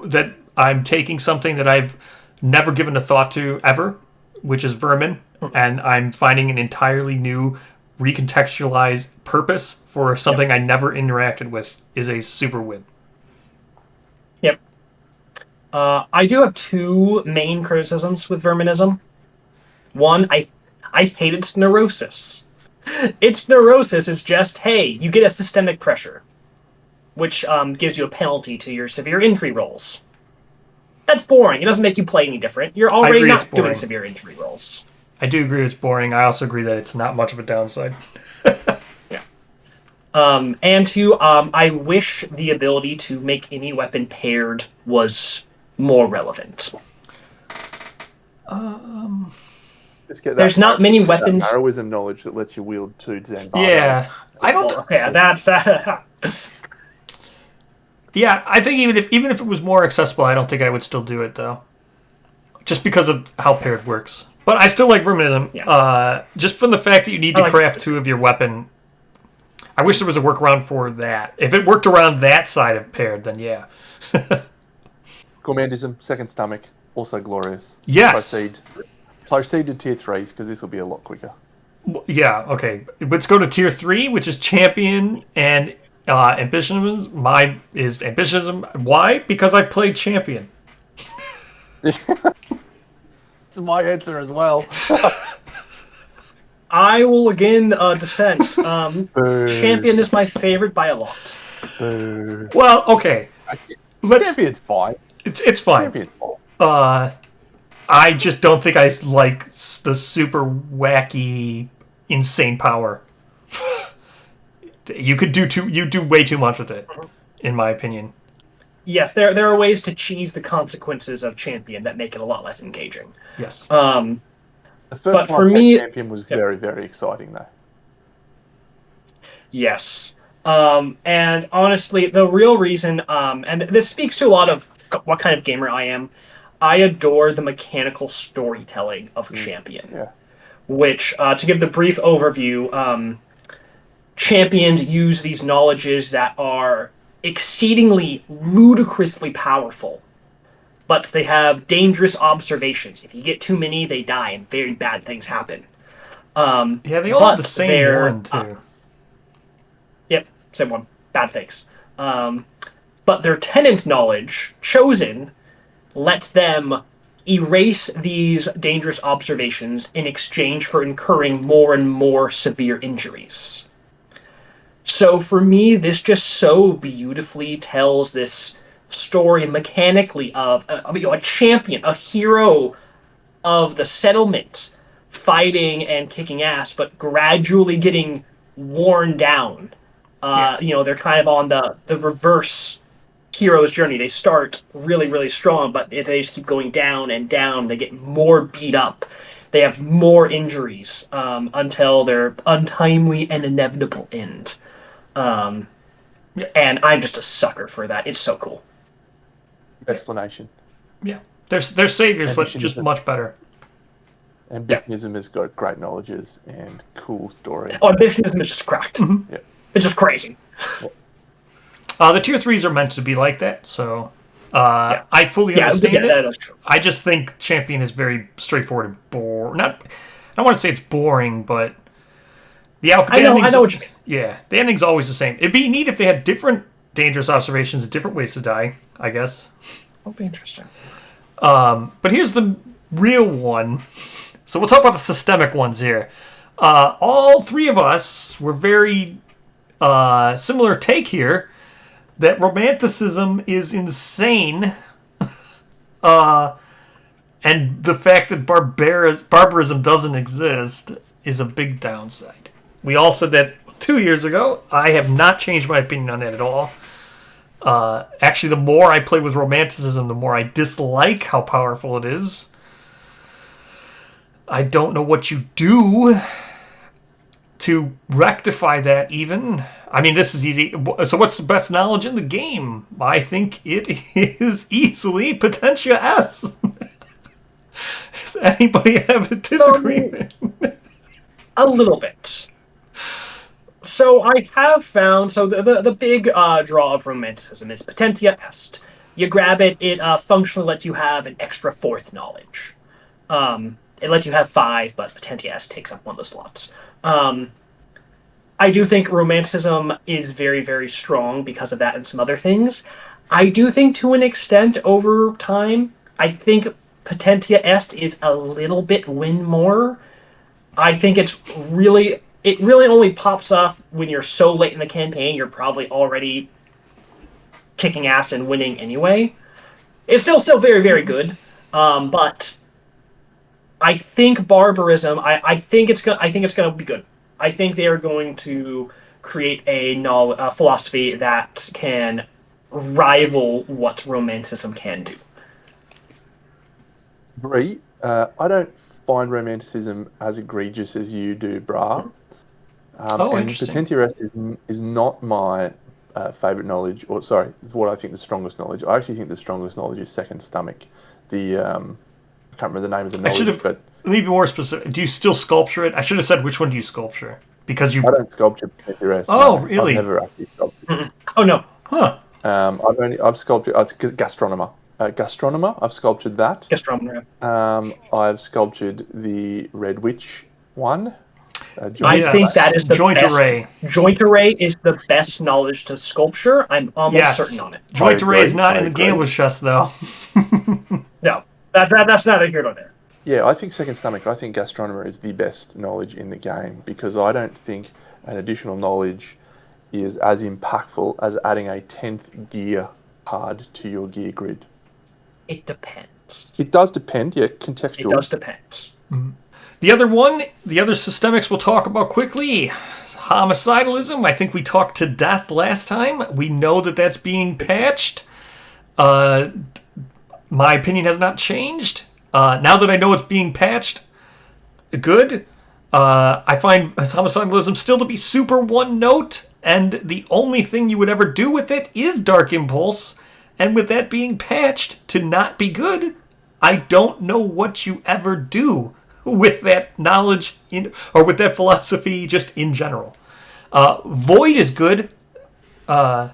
I'm taking something that I've never given a thought to ever, which is vermin, and I'm finding an entirely new recontextualized purpose for something I never interacted with, is a super win. Yep. I do have two main criticisms with Verminism. One, I hate its neurosis. Its neurosis is just, hey, you get a systemic pressure, which gives you a penalty to your severe injury rolls. That's boring. It doesn't make you play any different. You're I already agree it's not doing boring. severe injury rolls. I do agree it's boring. I also agree that it's not much of a downside. Yeah. And two, I wish the ability to make any weapon paired was more relevant. Just get that There's not many weapons. That Arrowism knowledge that lets you wield 2 Zanbardos. Yeah, I don't. Well, yeah, that's that. Yeah, I think even if it was more accessible, I don't think I would still do it though, just because of how paired works. But I still like Verminism, just from the fact that you need to craft 2 of your weapon. I wish there was a workaround for that. If it worked around that side of paired, then yeah. Gourmandism, second stomach, also glorious. Yes. Proceed to tier 3s because this will be a lot quicker. Yeah, okay. Let's go to tier 3, which is champion and ambitionism. Mine is ambitionism. Why? Because I've played champion. It's my answer as well. I will again dissent. Champion is my favorite by a lot. Well, okay. Champion's fine. It's fine. Champion's fine. I just don't think I like the super wacky, insane power. You do way too much with it, in my opinion. Yes, there are ways to cheese the consequences of champion that make it a lot less engaging. Yes. The first but time for me, champion was very, very exciting though. Yes. And honestly, the real reason, and this speaks to a lot of what kind of gamer I am, I adore the mechanical storytelling of Champion. Yeah. Which, to give the brief overview, champions use these knowledges that are exceedingly ludicrously powerful, but they have dangerous observations. If you get too many, they die, and very bad things happen. Yeah, they all have the same one, too. Yep, same one. Bad things. But their tenant knowledge, chosen, lets them erase these dangerous observations in exchange for incurring more and more severe injuries. So for me, this just so beautifully tells this story mechanically of a champion, a hero of the settlement, fighting and kicking ass, but gradually getting worn down. They're kind of on the reverse hero's journey. They start really, really strong, but they just keep going down and down. They get more beat up. They have more injuries until their untimely and inevitable end. And I'm just a sucker for that. It's so cool. Explanation. Yeah. They're saviors, but just much better. Ambitionism has got great knowledges and cool story. Oh, Ambitionism is just cracked. Mm-hmm. Yeah. It's just crazy. The tier 3s are meant to be like that, so I fully understand it. That is true. I just think Champion is very straightforward and boring. I don't want to say it's boring, but I know what you mean. Yeah, the ending's always the same. It'd be neat if they had different dangerous observations, different ways to die, I guess. That'll be interesting. But here's the real one. So we'll talk about the systemic ones here. All 3 of us were very similar take here, that romanticism is insane, and the fact that barbarism doesn't exist is a big downside. We all said that 2 years ago. I have not changed my opinion on that at all. Actually, the more I play with romanticism, the more I dislike how powerful it is. I don't know what you do to rectify that even. I mean, this is easy. So what's the best knowledge in the game? I think it is easily Potentia S. Does anybody have a disagreement? A little bit. So I have found, the big draw of romanticism is Potentia Est. You grab it, it functionally lets you have an extra 4th knowledge. It lets you have 5, but Potentia Est takes up one of the slots. I do think romanticism is very, very strong because of that and some other things. I do think to an extent over time, I think Potentia Est is a little bit win more. I think it really only pops off when you're so late in the campaign, you're probably already kicking ass and winning anyway. It's still very, very good, but I think barbarism. I think it's gonna. I think it's gonna be good. I think they are going to create a philosophy that can rival what romanticism can do. Bree, I don't find romanticism as egregious as you do, brah. Oh, And interesting. Potentia Est is not my favourite knowledge, or sorry, it's what I think the strongest knowledge. I actually think the strongest knowledge is Second Stomach. I can't remember the name of the I should knowledge, have. but Let me be more specific. Do you still sculpture it? I should have said which one do you sculpture because you. I don't sculpture Potentia Est. Oh, No, I've really? never actually sculptured. Mm-mm. Oh no, Huh. I've sculptured. It's Gastronomer. Gastronomer. I've sculptured that. gastronomy. I've sculptured the Red Witch one. I Joint think Yes. that is the Joint best. array. Joint array is the best knowledge to sculpture. I'm almost Yes. certain on it. Joint I array is agree, not I in the agree. gambler's chest, though. No, that's neither here nor there. Yeah, I think Second Stomach. I think Gastronomer is the best knowledge in the game because I don't think an additional knowledge is as impactful as adding a 10th gear card to your gear grid. It depends. It does depend, yeah, It contextual. does depend. The other systemics we'll talk about quickly. Homicidalism. I think we talked to death last time. We know that that's being patched. My opinion has not changed. Now that I know it's being patched, good. I find homicidalism still to be super one note, and the only thing you would ever do with it is Dark Impulse. And with that being patched to not be good, I don't know what you ever do with that knowledge or with that philosophy just in general. Void is good. Oh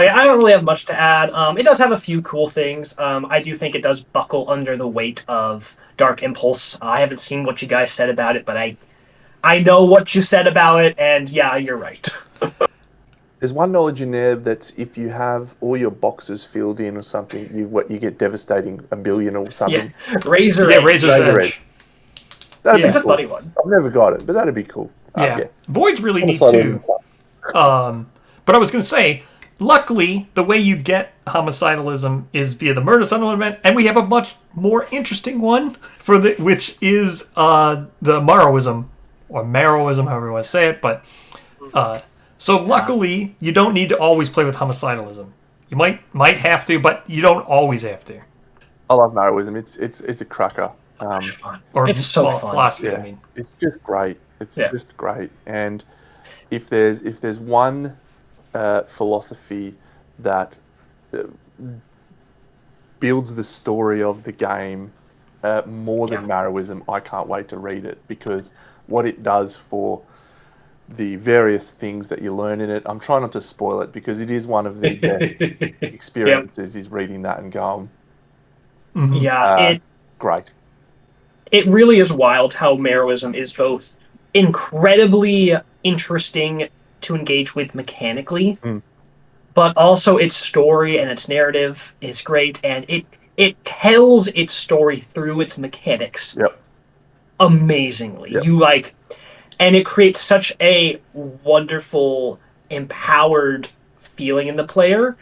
yeah, I don't really have much to add. It does have a few cool things. I do think it does buckle under the weight of Dark Impulse. I haven't seen what you guys said about it, but I know what you said about it, and yeah, you're right. There's one knowledge in there that if you have all your boxes filled in or something, you get devastating a billion or Yeah, something. Razor. Yeah, Edge. Razor's Razor Edge. That'd Yeah. be It's a cool. funny one. I've never got it, but that'd be cool. Yeah. Yeah. Void's really neat Homicidalism. too. But I was going to say, luckily, the way you get homicidalism is via the murder settlement event, and we have a much more interesting one which is the Marrowism, or Marrowism, however you want to say it. But so luckily, you don't need to always play with homicidalism. You might have to, but you don't always have to. I love Marrowism. It's a cracker. Or It's so fun. philosophy. Yeah, I mean, it's just great. It's Yeah. just great. And if there's one philosophy that builds the story of the game more than Marrowism, I can't wait to read it because what it does for the various things that you learn in it. I'm trying not to spoil it because it is one of the best experiences is reading that and going, Yeah, great. it really is wild how Marrowism is both incredibly interesting to engage with mechanically, but also its story and its narrative is great, and it tells its story through its mechanics Yep. amazingly. Yep. And it creates such a wonderful, empowered feeling in the player.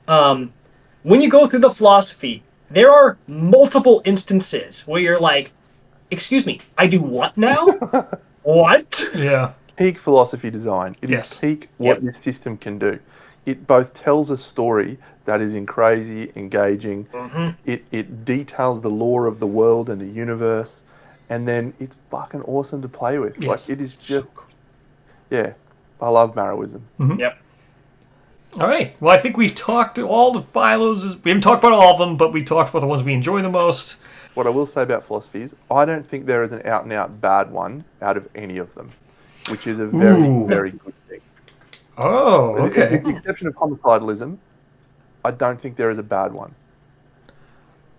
When you go through the philosophy, there are multiple instances where you're like, excuse me, I do what now? What? yeah. Peak philosophy design. It is Yes. peak what this system can do. It both tells a story that is crazy, engaging. It details the lore of the world and the universe, and then it's fucking awesome to play with. Yes. Like it is just, yeah. I love Marrowism. Yep. All right. Well, I think we've talked to all the Philos. We haven't talked about all of them, but we talked about the ones we enjoy the most. What I will say about philosophy is I don't think there is an out-and-out bad one out of any of them, which is a very, very good thing. Oh, okay. With the exception of homicidalism, I don't think there is a bad one.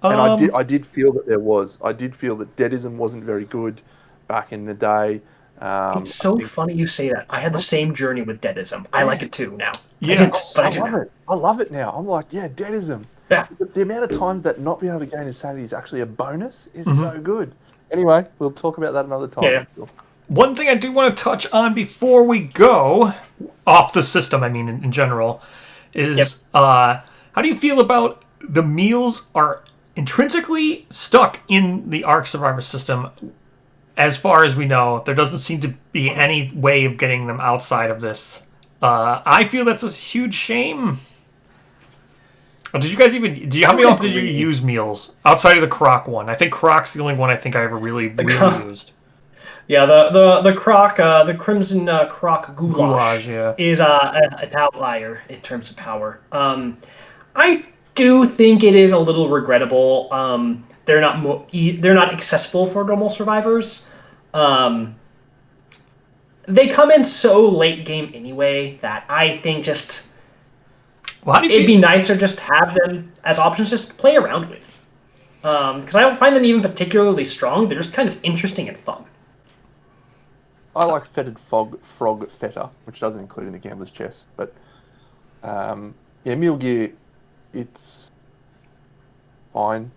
And I did feel that there was. I did feel that deadism wasn't very good back in the day. It's so funny you say that. I had the same journey with Deadism. I like it too now. Yeah. I didn't, but I I do love now. it. I love it now. I'm like, yeah, deadism. Yeah. The amount of times that not being able to gain insanity is actually a bonus is so good. Anyway, we'll talk about that another time. Yeah. One thing I do want to touch on before we go off the system, I mean, in general, is how do you feel about the meals are intrinsically stuck in the Ark Survivor system. As far as we know, there doesn't seem to be any way of getting them outside of this. I feel that's a huge shame. Oh, did you guys even? How many often did you use meals outside of the croc one? I think croc's the only one I think I ever really used. Yeah, the croc, the crimson croc goulash, is an outlier in terms of power. I do think it is a little regrettable. They're not accessible for normal survivors. They come in so late game anyway that I think just it'd be nicer just to have them as options just to play around with. Because I don't find them even particularly strong. They're just kind of interesting and fun. I like fetid frog feta, which doesn't include in the gambler's chest. But meal gear, it's fine.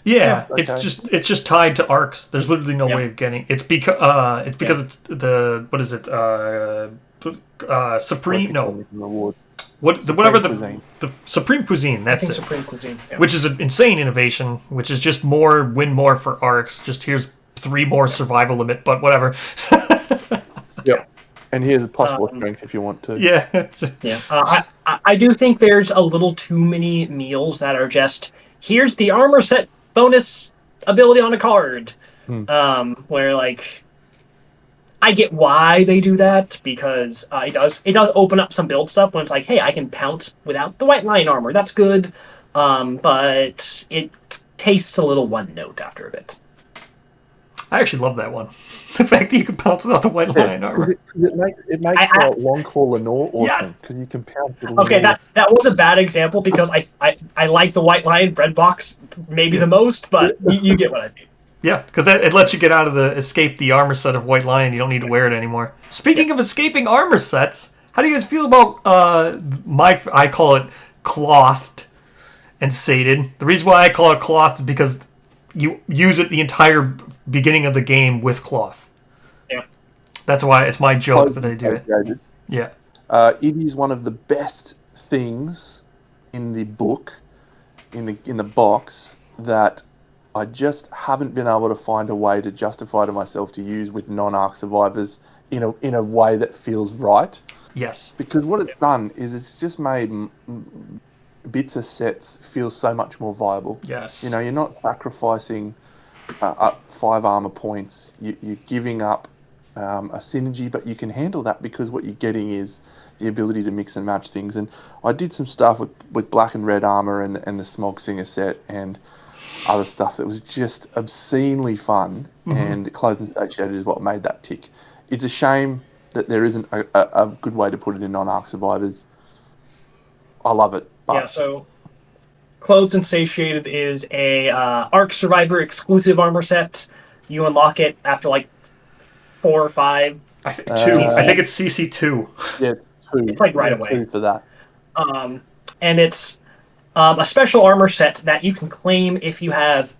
Yeah, okay. It's just tied to arcs. There's literally no way of getting it's because it's the what is it Supreme whatever the Supreme Cuisine, that's it. Supreme Cuisine, which is an insane innovation, which is just win more for arcs. Just here's 3 more survival limit, but whatever. Yep. And here's a +4 strength if you want to. Yeah. I do think there's a little too many meals that are just here's the armor set bonus ability on a card. Where like I get why they do that because it does open up some build stuff when it's like, hey, I can pounce without the white lion armor. That's good. But it tastes a little one note after a bit. I actually love that one. The fact that you can pounce without the white lion armor. It makes Longclaw Lenore awesome because you can pounce with Okay, that was a bad example because I like the white lion bread box maybe the most, but you get what I mean. Yeah, because it lets you get out of escape the armor set of white lion. You don't need to wear it anymore. Speaking of escaping armor sets, how do you guys feel about I call it clothed and sated. The reason why I call it cloth is because you use it the entire beginning of the game with cloth. Yeah. That's why it's my joke that I do it. Yeah. It is one of the best things in the book, in the box, that I just haven't been able to find a way to justify to myself to use with non-Ark survivors in a way that feels right. Yes. Because what it's done is it's just made bits of sets feel so much more viable. Yes. You're not sacrificing up 5 armor points. You're giving up a synergy, but you can handle that because what you're getting is the ability to mix and match things. And I did some stuff with black and red armor and the Smog Singer set and other stuff that was just obscenely fun, and Clothing Satiated is what made that tick. It's a shame that there isn't a good way to put it in non-Ark survivors. I love it. But yeah, so Clothes and Satiated is a Ark Survivor exclusive armor set. You unlock it after like 4 or 5. I think 2. I think it's CC2. Yeah, it's 2. It's like right away. 2 for that. And it's a special armor set that you can claim if you have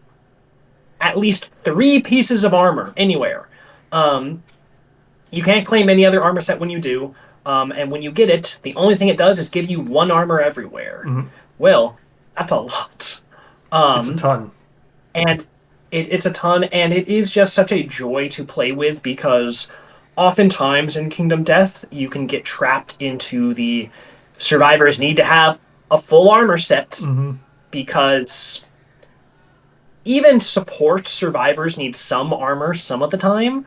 at least 3 pieces of armor anywhere. You can't claim any other armor set when you do. And when you get it, the only thing it does is give you 1 armor everywhere. Well, that's a lot. It's a ton. And it's a ton, and it is just such a joy to play with because oftentimes in Kingdom Death, you can get trapped into the survivors need to have a full armor set because even support survivors need some armor some of the time.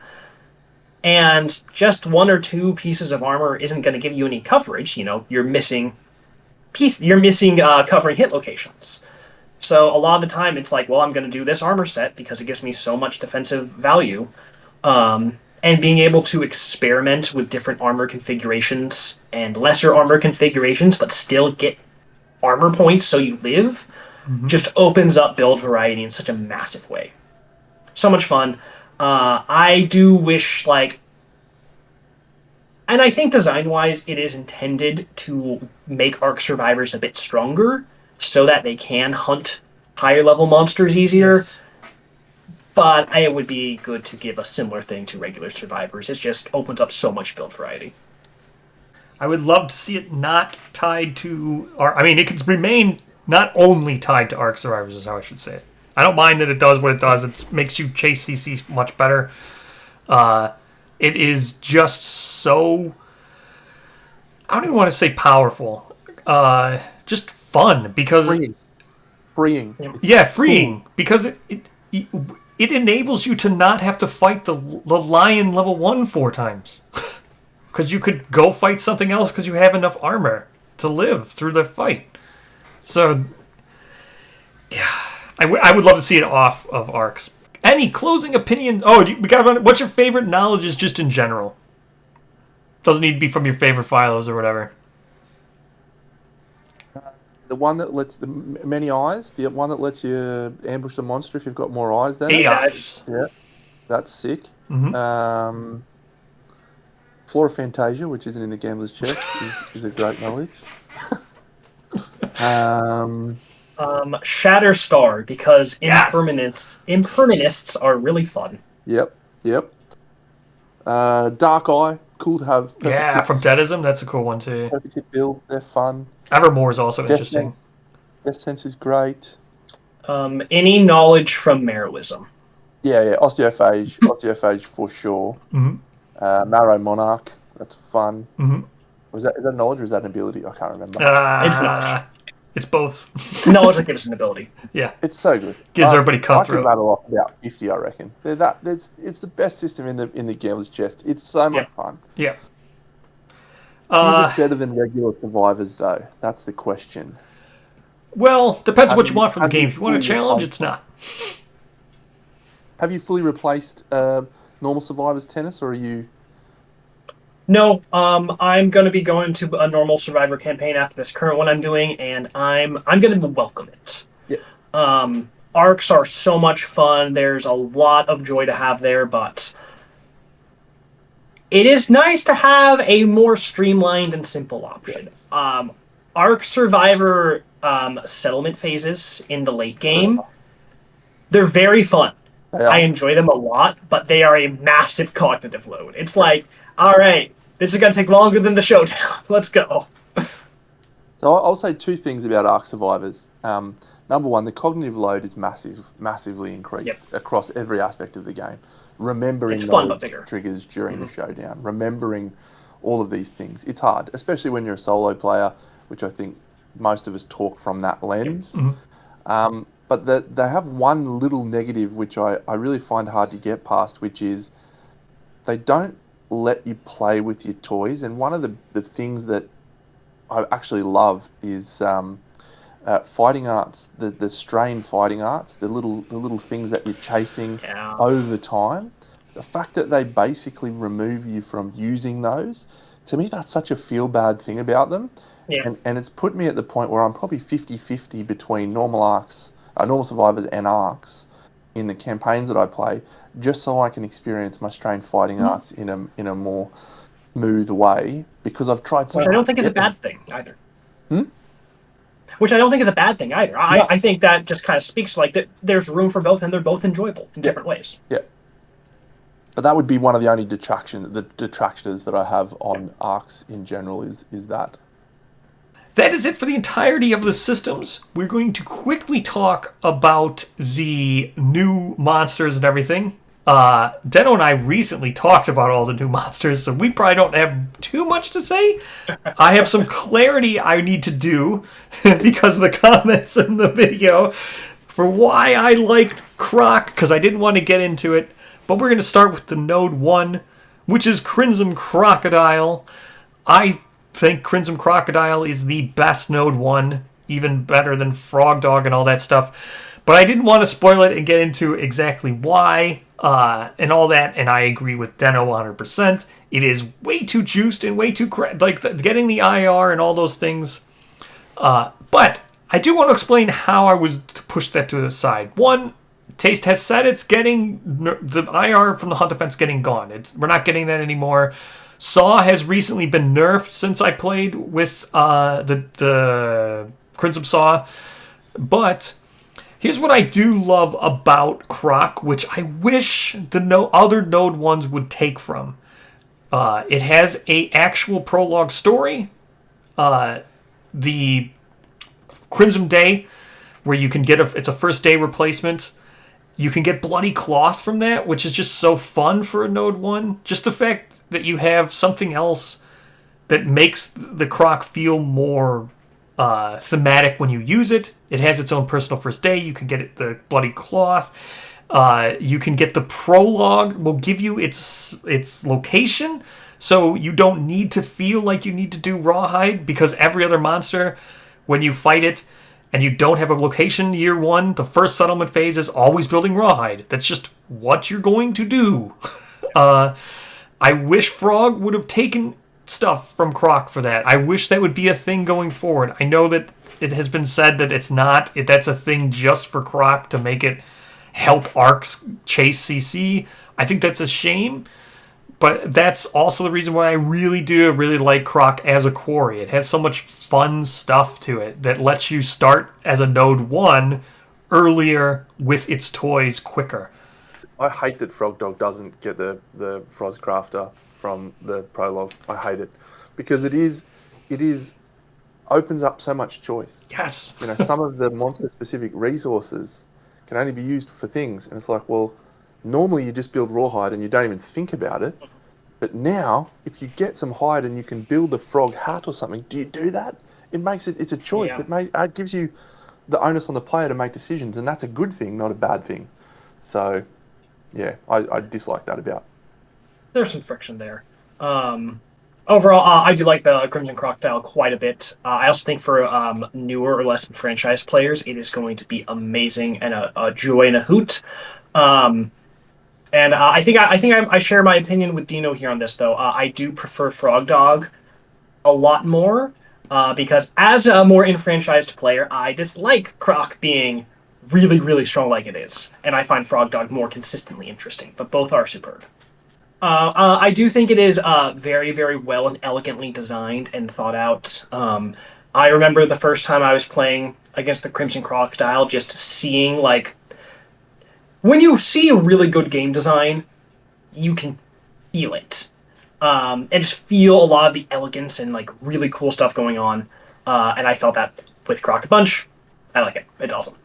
And just 1 or 2 pieces of armor isn't going to give you any coverage. You're missing covering hit locations. So a lot of the time it's like, well, I'm going to do this armor set because it gives me so much defensive value. And being able to experiment with different armor configurations and lesser armor configurations, but still get armor points so you live, just opens up build variety in such a massive way. So much fun. I do wish, and I think design-wise, it is intended to make Ark survivors a bit stronger so that they can hunt higher-level monsters easier. Yes. But it would be good to give a similar thing to regular survivors. It just opens up so much build variety. I would love to see it not tied to... it could remain not only tied to Ark Survivors is how I should say it. I don't mind that it does what it does. It makes you chase CC much better. It is just so... I don't even want to say powerful. Just fun because... Freeing. Yeah, freeing. Because it enables you to not have to fight the lion level 1 4 times. Because you could go fight something else because you have enough armor to live through the fight. So, yeah. I would love to see it off of Arcs. Any closing opinion? Oh, what's your favorite knowledge just in general? Doesn't need to be from your favorite phylos or whatever. The one that lets many eyes. The one that lets you ambush the monster if you've got more eyes than 8 it. eyes. Yeah, that's sick. Mm-hmm. Flora Fantasia, which isn't in the Gambler's Chest, is a great knowledge. Shatterstar, because Yes! impermanists are really fun. Yep. Dark Eye, cool to have. Yeah, from Deadism, that's a cool one too. Perfect hit build, they're fun. Evermore is also interesting. Death Sense is great. Any knowledge from Meroism. Yeah, Osteophage for sure. Mm-hmm. Marrow Monarch, that's fun. Mm-hmm. Is that knowledge or is that an ability? I can't remember. It's knowledge. It's both. It's knowledge that gives us an ability. Yeah. It's so good. Gives everybody I cutthroat. could rattle off about 50, I reckon. It's the best system in the Gambler's Chest. It's so much fun. Yeah. Is it better than regular Survivors, though? That's the question. Well, depends what you want from the game. If you want a challenge, it's not. Have you fully replaced normal Survivors tennis, or are you... No, I'm going to be going to a normal Survivor campaign after this current one I'm doing, and I'm going to welcome it. Yeah. Arcs are so much fun. There's a lot of joy to have there, but it is nice to have a more streamlined and simple option. Arc Survivor settlement phases in the late game, they're very fun. I enjoy them a lot, but they are a massive cognitive load. It's like, all right, this is going to take longer than the showdown. Let's go. So I'll say two things about Ark Survivors. Number one, the cognitive load is massively increased across every aspect of the game. Remembering knowledge triggers during the showdown, remembering all of these things. It's hard, especially when you're a solo player, which I think most of us talk from that lens. Mm-hmm. But they have one little negative, which I really find hard to get past, which is they don't let you play with your toys. And one of the things that I actually love is fighting arts, the strain fighting arts, the little things that you're chasing over time. The fact that they basically remove you from using those, to me, that's such a feel-bad thing about them. Yeah. And it's put me at the point where I'm probably 50-50 between normal survivors and arcs in the campaigns that I play, just so I can experience my strain fighting arts in a more smooth way, because I've tried so much. Which I don't think is a bad thing either. Which I don't think is a bad thing either. I think that just kind of speaks like that there's room for both, and they're both enjoyable in different ways. Yeah. But that would be one of the only detractors that I have on arcs in general is that. That is it for the entirety of the systems. We're going to quickly talk about the new monsters and everything. Deno and I recently talked about all the new monsters, so we probably don't have too much to say. I have some clarity I need to do because of the comments in the video for why I liked Croc, because I didn't want to get into it. But we're going to start with the Node 1, which is Crimson Crocodile. I think Crimson Crocodile is the best Node 1, even better than Frog Dog and all that stuff. But I didn't want to spoil it and get into exactly why and all that, and I agree with Deno 100%. It is way too juiced and way too... getting the IR and all those things. But I do want to explain how I was to push that to the side. One, Taste has said it's getting... the IR from the Hunt Defense getting gone. We're not getting that anymore. Saw has recently been nerfed since I played with the Crimson Saw. But here's what I do love about Croc, which I wish the other Node ones would take from. It has a actual prologue story. The Crimson Day, where you can get it's a first day replacement. You can get Bloody Cloth from that, which is just so fun for a Node 1. Just the fact that you have something else that makes the Croc feel more thematic when you use it. It has its own personal first day. You can get the Bloody Cloth. You can get the prologue. Will give you its location, so you don't need to feel like you need to do Rawhide, because every other monster, when you fight it and you don't have a location year one, the first settlement phase is always building Rawhide. That's just what you're going to do. I wish Frog would have taken stuff from Croc for that. I wish that would be a thing going forward. I know that it has been said that it's not. That's a thing just for Croc to make it help Arcs chase CC. I think that's a shame, but that's also the reason why I really like Croc as a quarry. It has so much fun stuff to it that lets you start as a Node 1 earlier with its toys quicker. I hate that Frog Dog doesn't get the Frostcrafter from the prologue. I hate it because it opens up so much choice. Yes. Some of the monster specific resources can only be used for things, and it's like, well, normally you just build Rawhide and you don't even think about it. But now, if you get some hide and you can build a frog hat or something, do you do that? It's a choice. Yeah. It gives you the onus on the player to make decisions, and that's a good thing, not a bad thing. So, yeah, I dislike that about. There's some friction there. Overall, I do like the Crimson Crocodile quite a bit. I also think for newer or less franchise players, it is going to be amazing and a joy and a hoot. And I think I share my opinion with Dino here on this, though. I do prefer Frog Dog a lot more because as a more enfranchised player, I dislike Croc being really, really strong like it is. And I find Frog Dog more consistently interesting, but both are superb. I do think it is very, very well and elegantly designed and thought out. I remember the first time I was playing against the Crimson Crocodile, just seeing, like, when you see a really good game design, you can feel it. And just feel a lot of the elegance and, like, really cool stuff going on. And I felt that with Croc a bunch. I like it. It's awesome.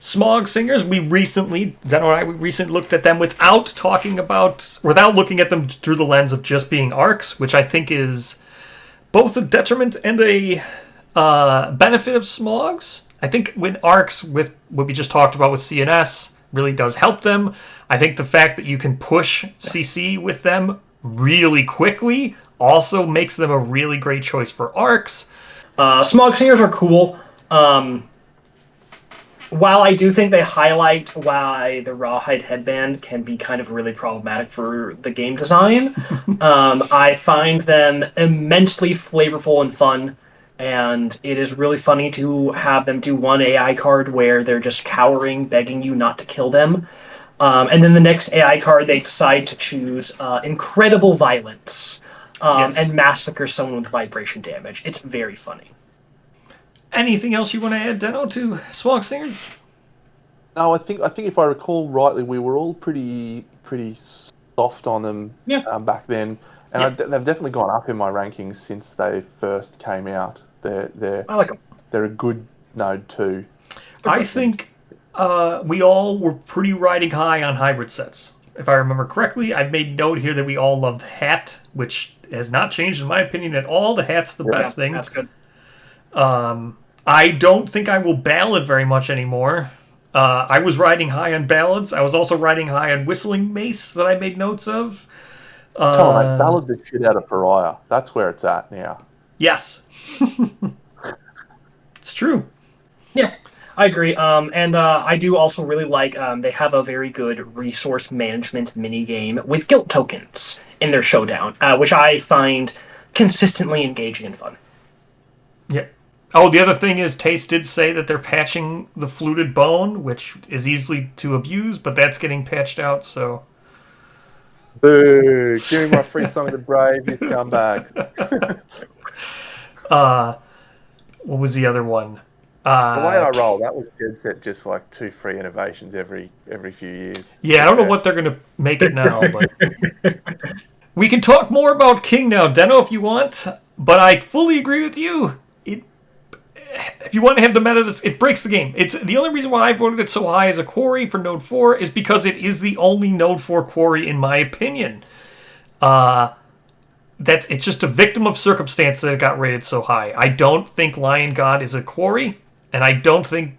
Smog Singers, Zeno and I recently looked at them without looking at them through the lens of just being arcs, which I think is both a detriment and a benefit of Smogs. I think when arcs, with what we just talked about with CNS, really does help them. I think the fact that you can push CC with them really quickly also makes them a really great choice for arcs. Smog Singers are cool. While I do think they highlight why the Rawhide headband can be kind of really problematic for the game design, I find them immensely flavorful and fun, and it is really funny to have them do one AI card where they're just cowering, begging you not to kill them, and then the next AI card they decide to choose incredible violence and massacre someone with vibration damage. It's very funny. Anything else you want to add, Deno, to Smog Singers? No, I think if I recall rightly, we were all pretty soft on them back then, and they've definitely gone up in my rankings since they first came out. I like them. They're a good Node 2. I think we all were pretty riding high on hybrid sets. If I remember correctly, I've made note here that we all loved Hat, which has not changed in my opinion at all. The Hat's the best thing. That's good. I don't think I will ballad very much anymore. I was riding high on ballads. I was also riding high on Whistling Mace that I made notes of. Come on, mate. Ballad the shit out of Pariah. That's where it's at now. Yes. It's true. Yeah, I agree. And I do also really like they have a very good resource management minigame with guilt tokens in their showdown, which I find consistently engaging and fun. Yeah. Oh, the other thing is, Taste did say that they're patching the fluted bone, which is easily to abuse, but that's getting patched out, so... Boo! Give me my free Song of the Brave, you scumbags. What was the other one? The way I roll, that was dead set just like 2 free innovations every few years. Yeah, I don't know what they're going to make it now, but... We can talk more about King now, Deno, if you want, but I fully agree with you. if you want to have the meta, it breaks the game. It's the only reason why I voted it so high as a quarry for Node 4 is because it is the only Node 4 quarry in my opinion. It's just a victim of circumstance that it got rated so high. I don't think Lion God is a quarry, and I don't think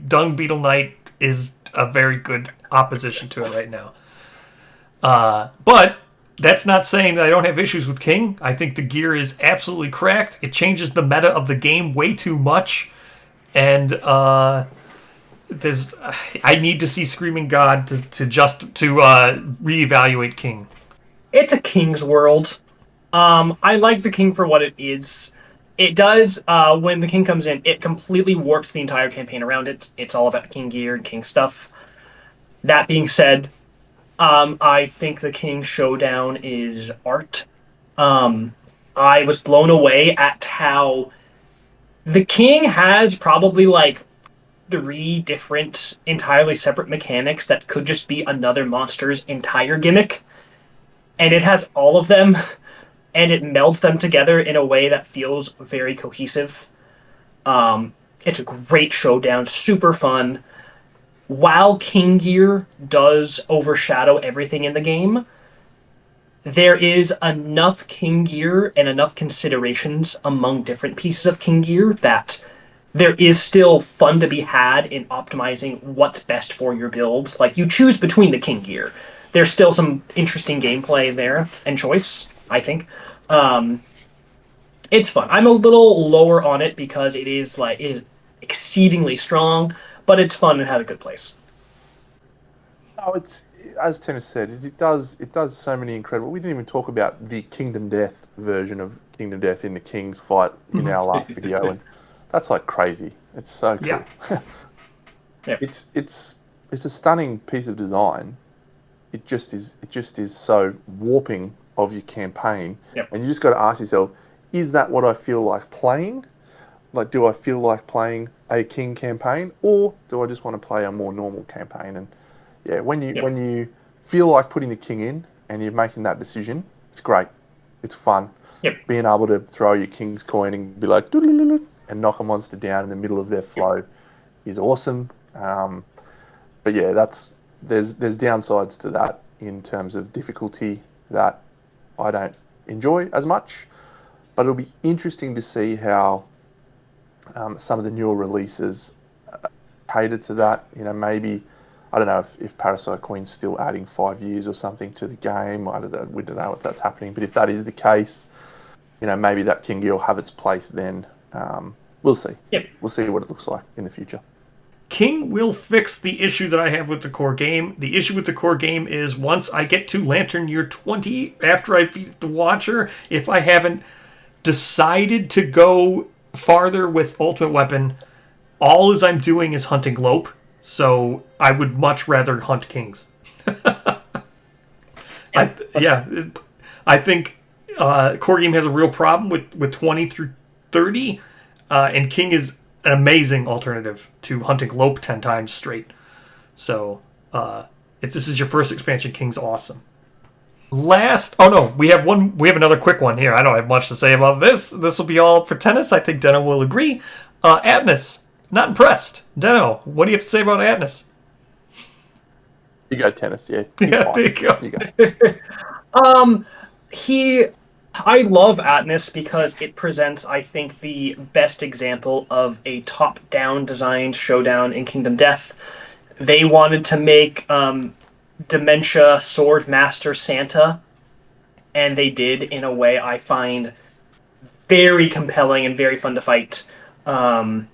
Dung Beetle Knight is a very good opposition to it right now. But that's not saying that I don't have issues with King. I think the gear is absolutely cracked. It changes the meta of the game way too much, and I need to see Screaming God to reevaluate King. It's a King's world. I like the King for what it is. It does, when the King comes in, it completely warps the entire campaign around it. It's all about King gear and King stuff. That being said, I think the King Showdown is art. I was blown away at how the King has probably like 3 different entirely separate mechanics that could just be another monster's entire gimmick. And it has all of them, and it melds them together in a way that feels very cohesive. It's a great showdown, super fun. While King Gear does overshadow everything in the game, there is enough King Gear and enough considerations among different pieces of King Gear that there is still fun to be had in optimizing what's best for your build. Like, you choose between the King Gear. There's still some interesting gameplay there and choice, I think. It's fun. I'm a little lower on it because it is exceedingly strong, but it's fun and had a good place. Oh, it's, as Tennis said, it does so many incredible. We didn't even talk about the Kingdom Death version of Kingdom Death in the King's fight in our last video, and that's like crazy. It's so cool. Yeah. Yeah. It's a stunning piece of design. It just is so warping of your campaign, Yep. and you just got to ask yourself: is that what I feel like playing? Like, do I feel like playing a King campaign, or do I just want to play a more normal campaign? And yeah, when you feel like putting the King in and you're making that decision, it's great. It's fun. Yep. Being able to throw your King's coin and be like "Doo-doo-doo-doo," and knock a monster down in the middle of their flow is awesome. But yeah, there's downsides to that in terms of difficulty that I don't enjoy as much. But it'll be interesting to see how some of the newer releases cater to that. You know, maybe, I don't know if Parasite Queen's still adding 5 years or something to the game. I don't know. We don't know if that's happening. But if that is the case, you know, maybe that King Gear will have its place then. We'll see. Yep. We'll see what it looks like in the future. King will fix the issue that I have with the core game. The issue with the core game is once I get to Lantern Year 20, after I beat the Watcher, if I haven't decided to go farther with Ultimate Weapon, all as I'm doing is hunting Lope. So I would much rather hunt Kings. I think core game has a real problem with 20 through 30, and King is an amazing alternative to hunting Lope 10 times straight. So if this is your first expansion, King's awesome. We have another quick one here. I don't have much to say about this. This will be all for Tennis. I think Deno will agree. Atnus, not impressed. Deno, what do you have to say about Atnus? You go, Tennis. Yeah. Yeah, there you go. You go. I love Atnus because it presents, I think, the best example of a top-down designed showdown in Kingdom Death. They wanted to make Dementia Sword Master Santa, and they did in a way I find very compelling and very fun to fight. I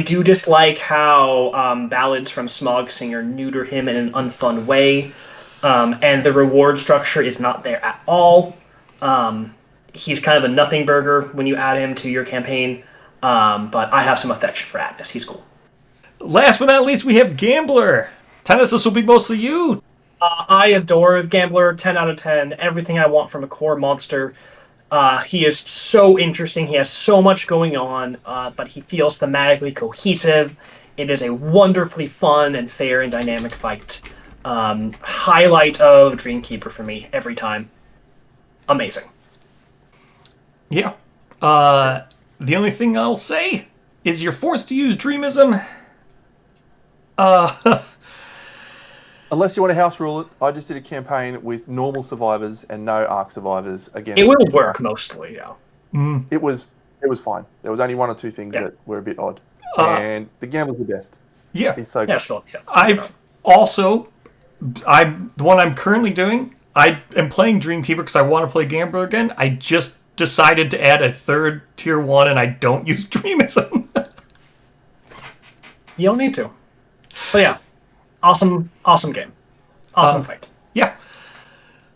do dislike how Ballads from Smog Singer neuter him in an unfun way. And the reward structure is not there at all. He's kind of a nothing burger when you add him to your campaign. But I have some affection for Atnus. He's cool. Last but not least, we have Gambler. Tennis, this will be mostly you. I adore Gambler. 10 out of 10. Everything I want from a core monster. He is so interesting. He has so much going on, but he feels thematically cohesive. It is a wonderfully fun and fair and dynamic fight. Highlight of Dreamkeeper for me every time. Amazing. Yeah. The only thing I'll say is you're forced to use Dreamism. Unless you want to house rule it, I just did a campaign with normal survivors and no arc survivors. Again, It will work mostly, yeah. it was fine. There was only one or two things Yeah. that were a bit odd, and the gambler's the best. Yeah. He's so Yeah, good. still, yeah. I've also, the one I'm currently doing, I am playing Dreamkeeper because I want to play Gambler again. I just decided to add a third tier 1 and I don't use Dreamism. You don't need to. But yeah, awesome game. Awesome fight. Yeah.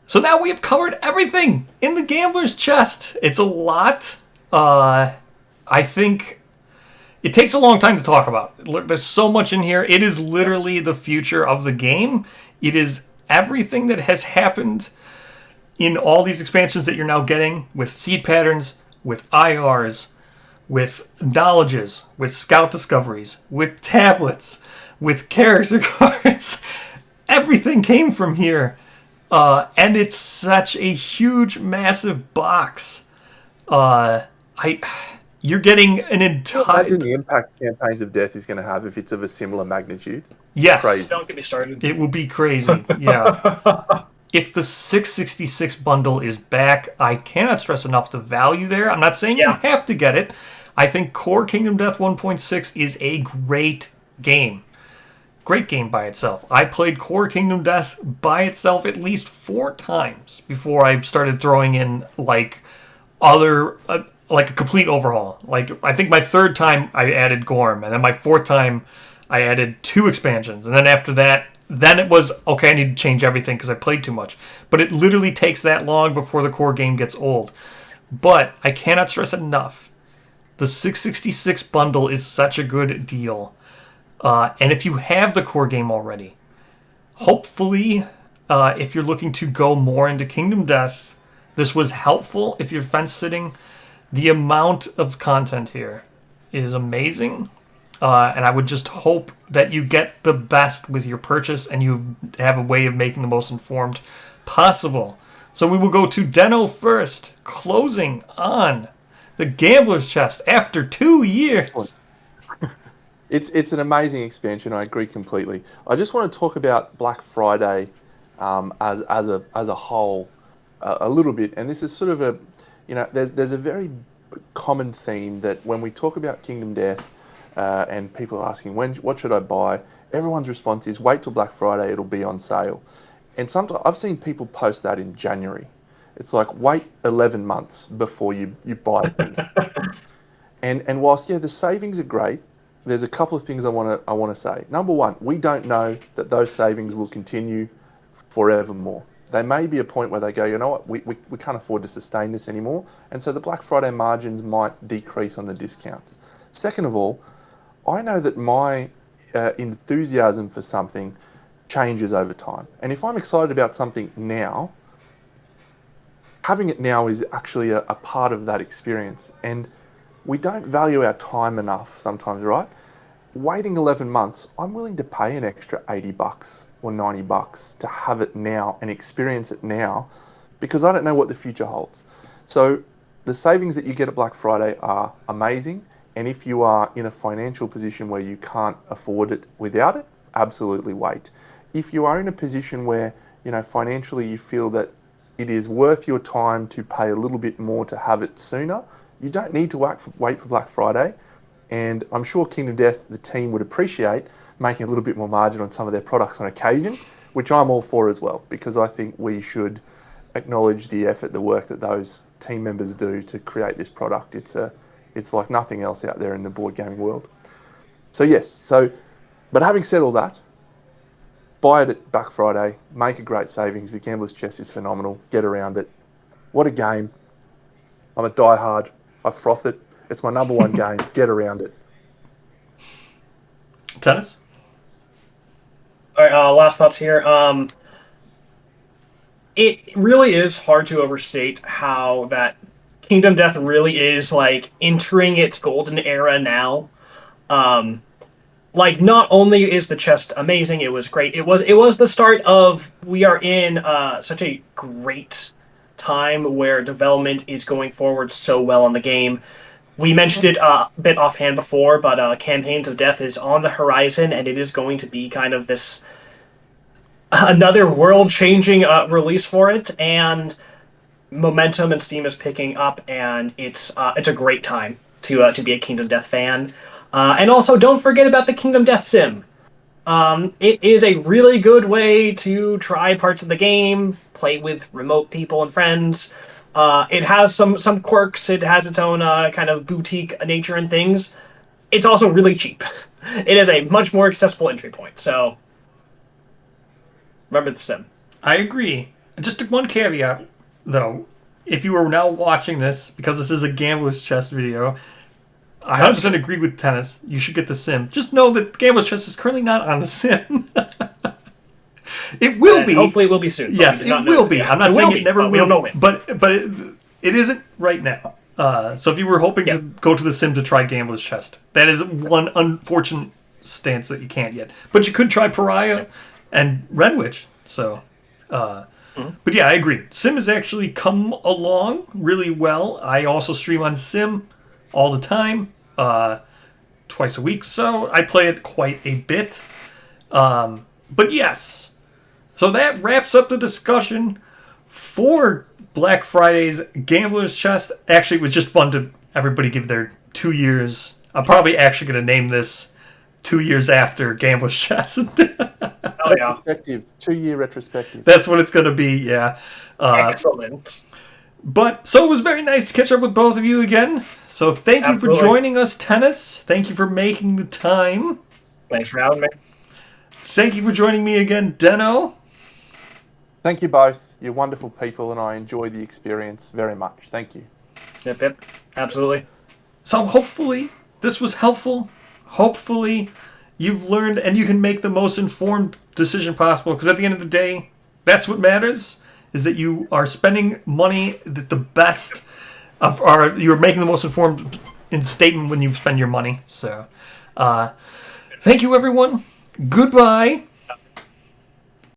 So now we have covered everything in the Gambler's Chest. It's a lot. I think it takes a long time to talk about. Look, there's so much in here. It is literally the future of the game. It is everything that has happened in all these expansions that you're now getting with seed patterns, with IRs, with knowledges, with scout discoveries, with tablets, with character cards. Everything came from here. And it's such a huge, massive box. You're getting an entire... Imagine the impact Campaigns of Death is going to have if it's of a similar magnitude. Yes. Crazy. Don't get me started. It will be crazy. Yeah. If the 666 bundle is back, I cannot stress enough the value there. I'm not saying you have to get it. I think Core Kingdom Death 1.6 is a great game. Great game by itself. I played Core Kingdom Death by itself at least 4 times before I started throwing in like other like a complete overhaul. Like I think my 3rd time I added Gorm, and then my 4th time I added 2 expansions, and then after that, then it was okay. I need to change everything because I played too much. But it literally takes that long before the core game gets old. But I cannot stress enough, the 666 bundle is such a good deal. And if you have the core game already, hopefully, if you're looking to go more into Kingdom Death, this was helpful. If you're fence sitting, the amount of content here is amazing. And I would just hope that you get the best with your purchase and you have a way of making the most informed possible. So we will go to Deno first, closing on the Gambler's Chest after 2 years. It's an amazing expansion. I agree completely. I just want to talk about Black Friday as a whole a little bit, and this is sort of there's a very common theme that when we talk about Kingdom Death and people are asking what should I buy, everyone's response is wait till Black Friday, it'll be on sale. And sometimes I've seen people post that in January. It's like wait 11 months before you buy things. and whilst the savings are great, there's a couple of things I want to say. Number one, we don't know that those savings will continue forevermore. There may be a point where they go, you know what, we can't afford to sustain this anymore, and so the Black Friday margins might decrease on the discounts. Second of all, I know that my enthusiasm for something changes over time, and if I'm excited about something now, having it now is actually a part of that experience, and we don't value our time enough sometimes, right? Waiting 11 months, I'm willing to pay an extra $80 or $90 to have it now and experience it now because I don't know what the future holds. So the savings that you get at Black Friday are amazing. And if you are in a financial position where you can't afford it without it, absolutely wait. If you are in a position where, financially you feel that it is worth your time to pay a little bit more to have it sooner, you don't need to wait for Black Friday. And I'm sure Kingdom Death, the team, would appreciate making a little bit more margin on some of their products on occasion, which I'm all for as well, because I think we should acknowledge the effort, the work that those team members do to create this product. It's like nothing else out there in the board gaming world. So yes, but having said all that, buy it at Black Friday, make a great savings. The Gambler's Chest is phenomenal. Get around it. What a game. I'm a diehard. I froth it. It's my number one game. Get around it. Tennis? All right, last thoughts here. It really is hard to overstate how that Kingdom Death really is like entering its golden era now. Not only is the chest amazing, it was great. It was the start of we are in such a great time where development is going forward so well on the game. We mentioned it a bit offhand before, but Campaigns of Death is on the horizon, and it is going to be kind of this another world-changing release for it, and momentum and steam is picking up, and it's a great time to be a Kingdom Death fan. And also, don't forget about the Kingdom Death Sim. It is a really good way to try parts of the game, play with remote people and friends. It has some quirks. It has its own kind of boutique nature and things. It's also really cheap. It is a much more accessible entry point. So remember the Sim. I agree. Just one caveat, though. If you are now watching this, because this is a Gambler's Chest video, I 100% agree with Tennis. You should get the Sim. Just know that Gambler's Chest is currently not on the Sim. It will be. Hopefully it will be soon. Yes, it will be. I'm not saying it never will. We don't know when. But it isn't right now. So if you were hoping to go to the Sim to try Gambler's Chest, that is one unfortunate stance that you can't yet. But you could try Pariah and Red Witch. So, but yeah, I agree. Sim has actually come along really well. I also stream on Sim all the time, twice a week. So I play it quite a bit. But yes. So that wraps up the discussion for Black Friday's Gambler's Chest. Actually, it was just fun to everybody give their 2 years. I'm probably actually going to name this 2 years after Gambler's Chest. Retrospective, 2-year retrospective. That's what it's going to be, yeah. Excellent. But, so it was very nice to catch up with both of you again. So thank you for joining us, Tennis. Thank you for making the time. Thanks for having me. Thank you for joining me again, Deno. Thank you both. You're wonderful people, and I enjoy the experience very much. Thank you. Yep. Absolutely. So hopefully this was helpful. Hopefully you've learned and you can make the most informed decision possible, because at the end of the day, that's what matters, is that you are spending money that the best of, or you're making the most informed statement when you spend your money. So thank you, everyone. Goodbye.